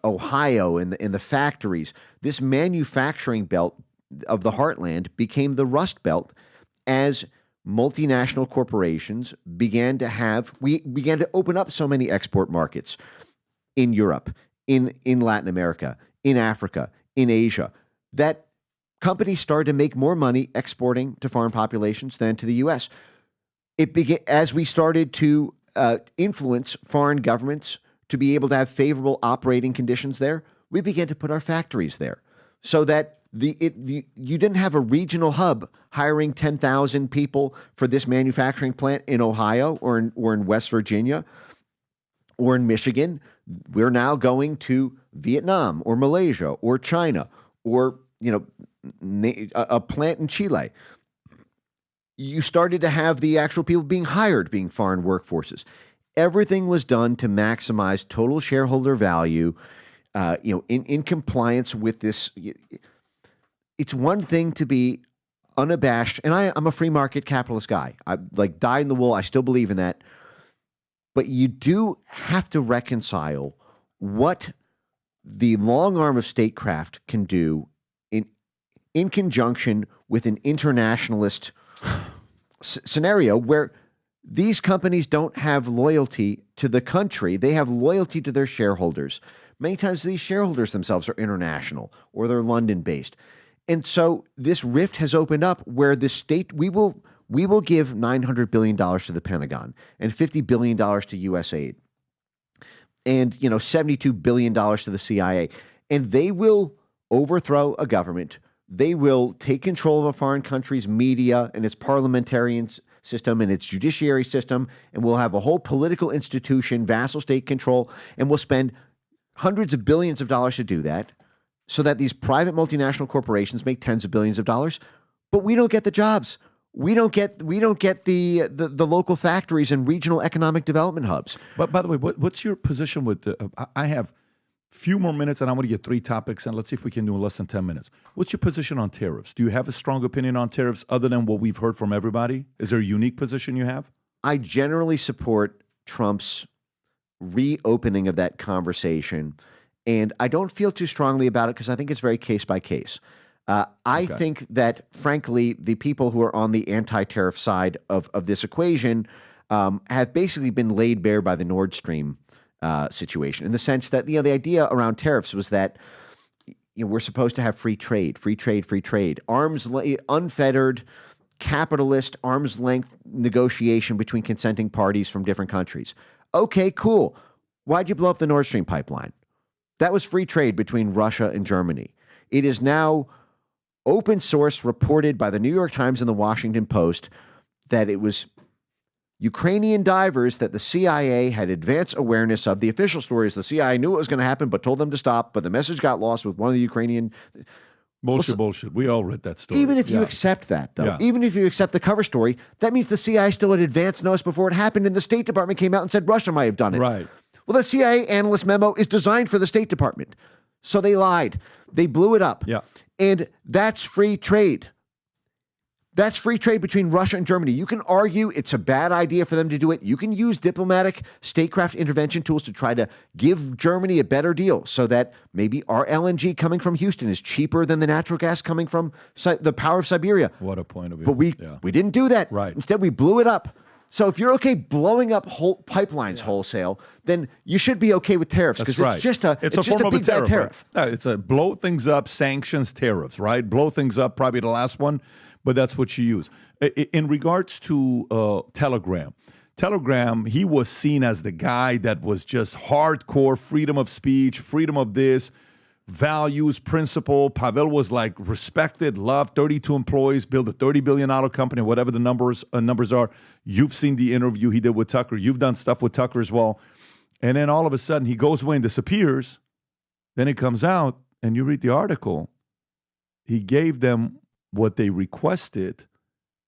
Ohio and the factories. This manufacturing belt of the heartland became the Rust Belt as multinational corporations began to open up so many export markets in Europe, in Latin America, in Africa, in Asia, that companies started to make more money exporting to foreign populations than to the U.S. It began as we started to influence foreign governments to be able to have favorable operating conditions there. We began to put our factories there, so that you didn't have a regional hub hiring 10,000 people for this manufacturing plant in Ohio or in West Virginia or in Michigan. We're now going to Vietnam or Malaysia or China or a plant in Chile. You started to have the actual people being hired being foreign workforces. Everything was done to maximize total shareholder value, in compliance with this. It's one thing to be unabashed, and I'm a free market capitalist guy. I like dyed in the wool. I still believe in that. But you do have to reconcile what the long arm of statecraft can do in conjunction with an internationalist scenario where these companies don't have loyalty to the country. They have loyalty to their shareholders. Many times these shareholders themselves are international or they're London-based. And so this rift has opened up where the state, we will give $900 billion to the Pentagon and $50 billion to U.S. aid and, $72 billion to the CIA. And they will overthrow a government. They will take control of a foreign country's media and its parliamentarian system and its judiciary system, and we'll have a whole political institution, vassal state control, and we'll spend hundreds of billions of dollars to do that so that these private multinational corporations make tens of billions of dollars, but we don't get the jobs. We don't get the local factories and regional economic development hubs. But by the way, what's your position with I have few more minutes, and I want to get 3 topics, and let's see if we can do in less than 10 minutes. What's your position on tariffs? Do you have a strong opinion on tariffs other than what we've heard from everybody? Is there a unique position you have? I generally support Trump's reopening of that conversation, and I don't feel too strongly about it because I think it's very case by case. I think that, frankly, the people who are on the anti-tariff side of this equation have basically been laid bare by the Nord Stream situation, in the sense that the idea around tariffs was that we're supposed to have free trade, unfettered, capitalist, arm's length negotiation between consenting parties from different countries. Okay, cool. Why'd you blow up the Nord Stream pipeline? That was free trade between Russia and Germany. It is now open source, reported by the New York Times and the Washington Post, that it was Ukrainian divers that the CIA had advance awareness of. The official story is the CIA knew it was going to happen, but told them to stop. But the message got lost with one of the Ukrainian. Bullshit. We all read that story. Even if you accept that, though, even if you accept the cover story, that means the CIA still had advance notice before it happened, and the State Department came out and said Russia might have done it. Right. Well, the CIA analyst memo is designed for the State Department. So they lied. They blew it up. Yeah. And that's free trade. That's free trade between Russia and Germany. You can argue it's a bad idea for them to do it. You can use diplomatic statecraft intervention tools to try to give Germany a better deal so that maybe our LNG coming from Houston is cheaper than the natural gas coming from the power of Siberia. What a point of view. But we didn't do that. Right. Instead, we blew it up. So if you're okay blowing up whole pipelines wholesale, then you should be okay with tariffs, because it's just a form of big bad tariff. Right? No, it's a blow things up, sanctions, tariffs, right? Blow things up, probably the last one, but that's what you use. In regards to Telegram, he was seen as the guy that was just hardcore freedom of speech, freedom of this, values, principle. Pavel was like respected, loved, 32 employees, built a $30 billion company, whatever the numbers are. You've seen the interview he did with Tucker. You've done stuff with Tucker as well. And then all of a sudden he goes away and disappears. Then it comes out and you read the article. He gave them what they requested.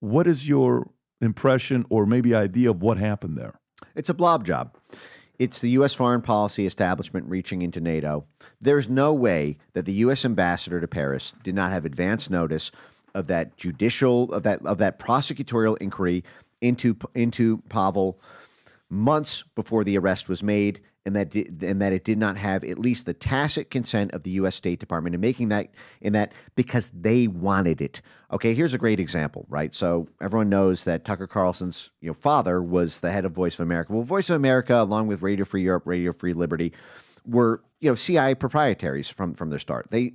What is your impression or maybe idea of what happened there? It's a blob job. It's the U.S. foreign policy establishment reaching into NATO. There's no way that the U.S. ambassador to Paris did not have advance notice of that prosecutorial inquiry into Pavel months before the arrest was made, and that it did not have at least the tacit consent of the U.S. State Department in making that because they wanted it. Okay, here's a great example, right? So everyone knows that Tucker Carlson's father was the head of Voice of America. Well, Voice of America, along with Radio Free Europe, Radio Free Liberty, were CIA proprietaries from their start. They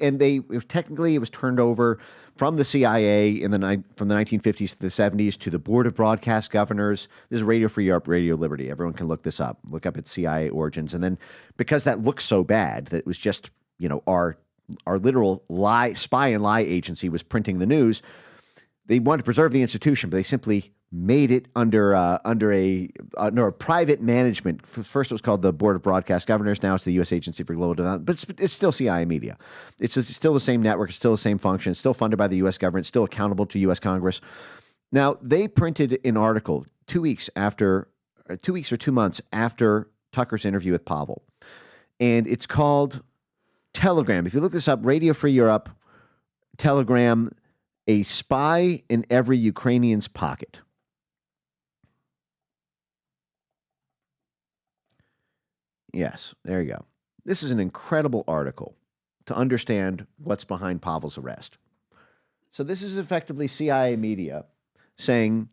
technically it was turned over from the CIA from the 1950s to the 70s to the Board of Broadcast Governors. This is Radio Free Europe, Radio Liberty. Everyone can look this up. Look up its CIA origins. And then because that looks so bad that it was just our literal spy and lie agency was printing the news, they wanted to preserve the institution, but they simply made it under a private management. First, it was called the Board of Broadcast Governors. Now it's the U.S. Agency for Global Development, but it's still CIA Media. It's still the same network. It's still the same function. It's still funded by the U.S. government. It's still accountable to U.S. Congress. Now, they printed an article 2 weeks or 2 months after Tucker's interview with Pavel, and it's called Telegram. If you look this up, Radio Free Europe, Telegram, a spy in every Ukrainian's pocket. Yes, there you go. This is an incredible article to understand what's behind Pavel's arrest. So this is effectively CIA Media saying,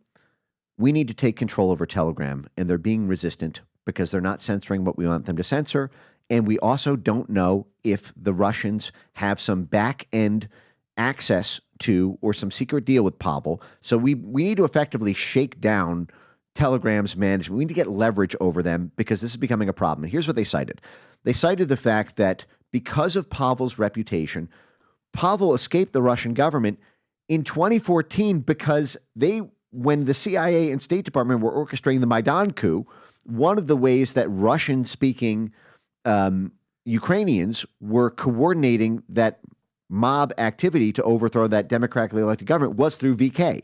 we need to take control over Telegram, and they're being resistant because they're not censoring what we want them to censor, and we also don't know if the Russians have some back-end access to or some secret deal with Pavel. So we need to effectively shake down Telegram's management. We need to get leverage over them because this is becoming a problem. And here's what they cited. They cited the fact that because of Pavel's reputation, Pavel escaped the Russian government in 2014 because when the CIA and State Department were orchestrating the Maidan coup, one of the ways that Russian-speaking Ukrainians were coordinating that mob activity to overthrow that democratically elected government was through VK,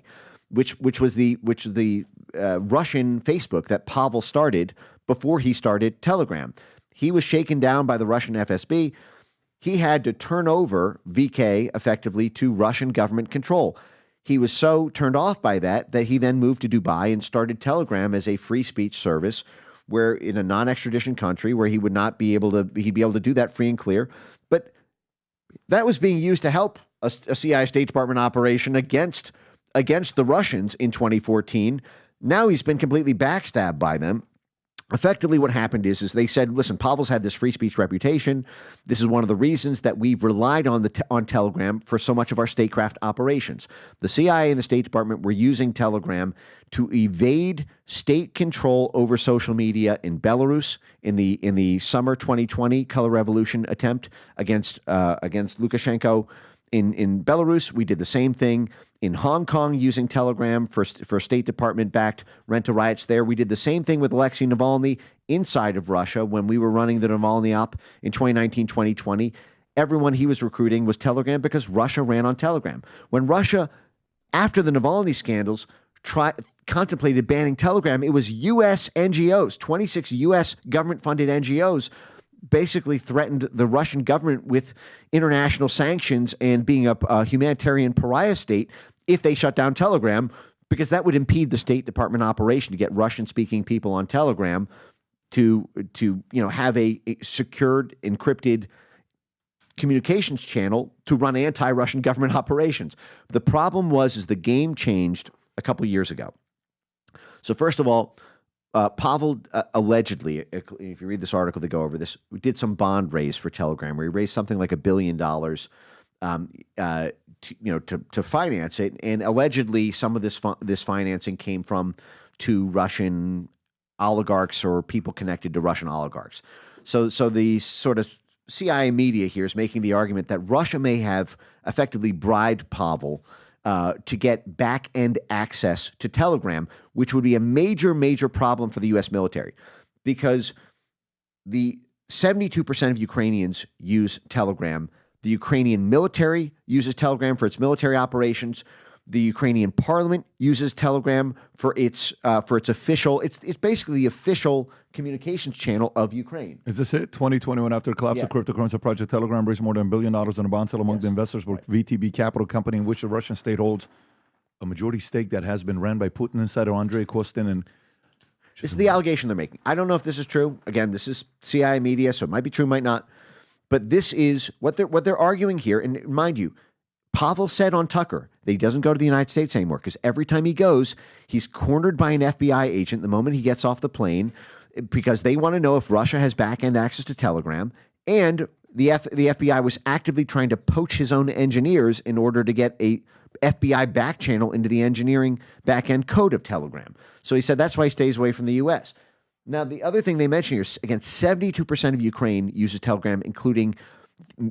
which was the Russian Facebook that Pavel started before he started Telegram. He was shaken down by the Russian FSB. He had to turn over VK effectively to Russian government control. He was so turned off by that he then moved to Dubai and started Telegram as a free speech service, where in a non-extradition country where he'd be able to do that free and clear. But that was being used to help a CIA State Department operation against the Russians in 2014. Now he's been completely backstabbed by them. Effectively, what happened is they said, listen, Pavel's had this free speech reputation. This is one of the reasons that we've relied on Telegram for so much of our statecraft operations. The CIA and the State Department were using Telegram to evade state control over social media in Belarus in the summer 2020 color revolution attempt against Lukashenko. In Belarus, we did the same thing. In Hong Kong, using Telegram for State Department-backed rent-a-riots there. We did the same thing with Alexei Navalny inside of Russia when we were running the Navalny op in 2019, 2020. Everyone he was recruiting was Telegram because Russia ran on Telegram. When Russia, after the Navalny scandals, contemplated banning Telegram, it was U.S. NGOs, 26 U.S. government-funded NGOs, basically threatened the Russian government with international sanctions and being a humanitarian pariah state if they shut down Telegram, because that would impede the State Department operation to get Russian-speaking people on Telegram to have a secured, encrypted communications channel to run anti-Russian government operations. The problem is the game changed a couple years ago. So first of all, Pavel allegedly, if you read this article, they go over this, did some bond raise for Telegram where he raised something like $1 billion to finance it, and allegedly some of this financing came from two Russian oligarchs or people connected to Russian oligarchs. So the sort of CIA media here is making the argument that Russia may have effectively bribed Pavel to get back-end access to Telegram, which would be a major, major problem for the U.S. military, because the 72% of Ukrainians use Telegram. The Ukrainian military uses Telegram for its military operations. The Ukrainian parliament uses Telegram for its official. It's basically the official communications channel of Ukraine. Is this it? 2021, after the collapse of cryptocurrency project Telegram raised more than $1 billion in a bond sale among the investors with VTB Capital Company, in which the Russian state holds a majority stake that has been ran by Putin insider Andrei Kostin. And this is the allegation they're making. I don't know if this is true. Again, this is CIA media, so it might be true, might not. But this is what they're arguing here. And mind you, Pavel said on Tucker that he doesn't go to the United States anymore because every time he goes, he's cornered by an FBI agent the moment he gets off the plane because they want to know if Russia has back-end access to Telegram. And the FBI was actively trying to poach his own engineers in order to get a FBI back channel into the engineering back-end code of Telegram. So he said that's why he stays away from the U.S. Now, the other thing they mention here is, again, 72% of Ukraine uses Telegram, including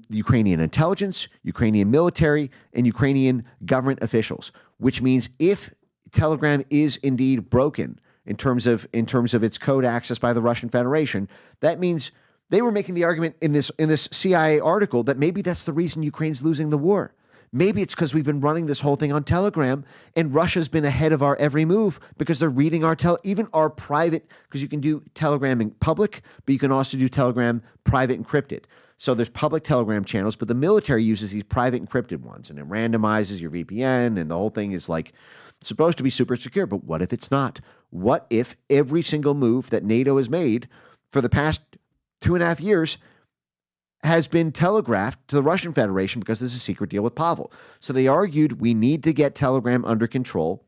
Ukrainian intelligence, Ukrainian military, and Ukrainian government officials, which means if Telegram is indeed broken in terms of its code access by the Russian Federation, that means they were making the argument in this CIA article that maybe that's the reason Ukraine's losing the war. Maybe it's because we've been running this whole thing on Telegram, and Russia's been ahead of our every move because they're reading even our private, because you can do Telegram in public, but you can also do Telegram private encrypted. So there's public Telegram channels, but the military uses these private encrypted ones, and it randomizes your VPN, and the whole thing is like supposed to be super secure. But what if it's not? What if every single move that NATO has made for the past 2.5 years has been telegraphed to the Russian Federation because there's a secret deal with Pavel? So they argued we need to get Telegram under control.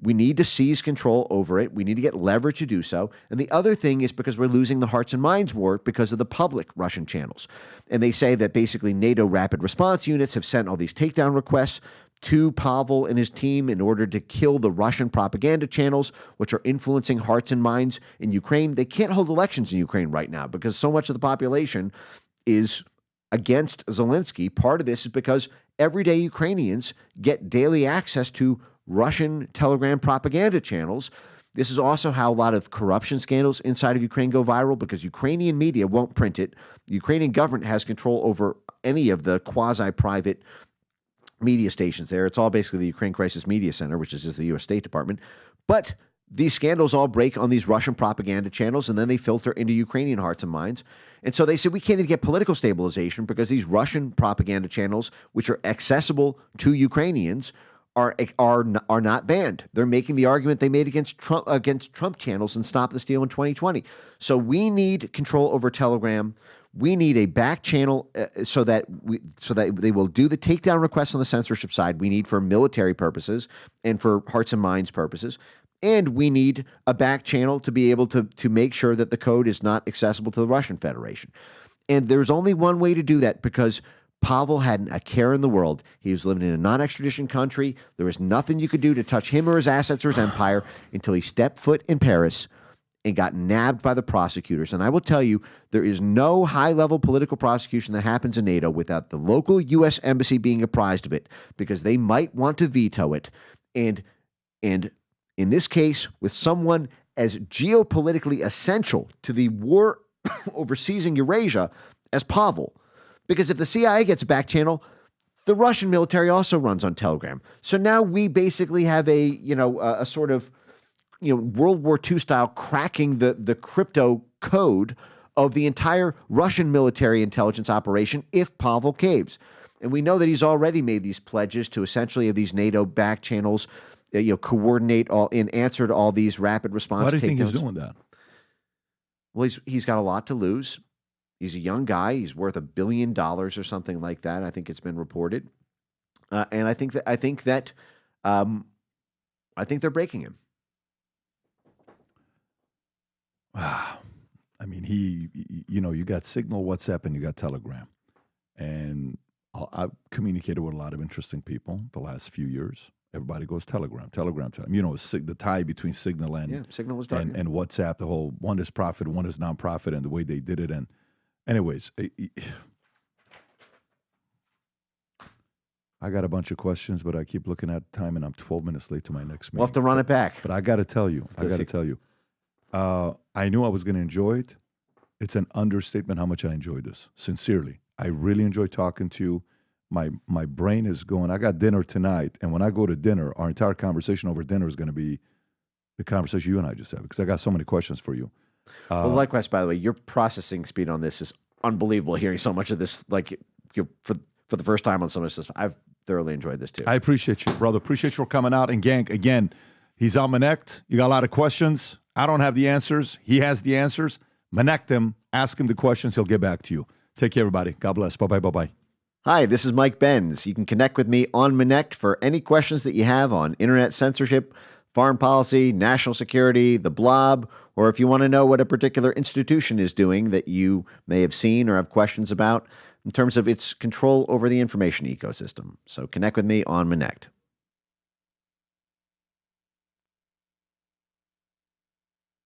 We need to seize control over it. We need to get leverage to do so. And the other thing is because we're losing the hearts and minds war because of the public Russian channels. And they say that basically NATO rapid response units have sent all these takedown requests to Pavel and his team in order to kill the Russian propaganda channels, which are influencing hearts and minds in Ukraine. They can't hold elections in Ukraine right now because so much of the population is against Zelensky. Part of this is because everyday Ukrainians get daily access to Russian Telegram propaganda channels. This is also how a lot of corruption scandals inside of Ukraine go viral because Ukrainian media won't print it. The Ukrainian government has control over any of the quasi-private media stations there. It's all basically the Ukraine Crisis Media Center, which is just the U.S. State Department. But these scandals all break on these Russian propaganda channels, and then they filter into Ukrainian hearts and minds. And so they said we can't even get political stabilization because these Russian propaganda channels, which are accessible to Ukrainians, are not banned. They're making the argument they made against Trump channels and Stop the Steal in 2020. So we need control over Telegram. We need a back channel so that they will do the takedown requests on the censorship side. We need for military purposes and for hearts and minds purposes. And we need a back channel to be able to make sure that the code is not accessible to the Russian Federation. And there's only one way to do that because Pavel hadn't a care in the world. He was living in a non-extradition country. There was nothing you could do to touch him or his assets or his empire until he stepped foot in Paris and got nabbed by the prosecutors. And I will tell you, there is no high-level political prosecution that happens in NATO without the local U.S. embassy being apprised of it because they might want to veto it. And in this case, with someone as geopolitically essential to the war over seizing Eurasia as Pavel, because if the CIA gets a back channel, the Russian military also runs on Telegram. So now we basically have a sort of World War II style cracking the crypto code of the entire Russian military intelligence operation if Pavel caves. And we know that he's already made these pledges to essentially have these NATO back channels coordinate all in answer to all these rapid response. Why do you think he's doing that? Well, he's got a lot to lose. He's a young guy. He's worth $1 billion or something like that. I think it's been reported, and I think they're breaking him. I mean, you got Signal, WhatsApp, and you got Telegram, and I've communicated with a lot of interesting people the last few years. Everybody goes Telegram. The tie between Signal and Signal was dark, and WhatsApp, the whole one is profit, one is nonprofit, and the way they did it. And anyways, I got a bunch of questions, but I keep looking at time, and I'm 12 minutes late to my next meeting. We'll have to run it back. But I got to tell you, I knew I was going to enjoy it. It's an understatement how much I enjoyed this. Sincerely, I really enjoy talking to you. My brain is going, I got dinner tonight, and when I go to dinner, our entire conversation over dinner is going to be the conversation you and I just had, because I got so many questions for you. Well, likewise, by the way, your processing speed on this is unbelievable. Hearing so much of this, for the first time on some of this stuff, I've thoroughly enjoyed this too. I appreciate you, brother. Appreciate you for coming out. And gang, again, he's on Manect. You got a lot of questions. I don't have the answers. He has the answers. Manect him. Ask him the questions. He'll get back to you. Take care, everybody. God bless. Bye-bye. Bye-bye. Hi, this is Mike Benz. You can connect with me on Manect for any questions that you have on internet censorship, foreign policy, national security, the Blob, or if you want to know what a particular institution is doing that you may have seen or have questions about in terms of its control over the information ecosystem. So connect with me on Manect.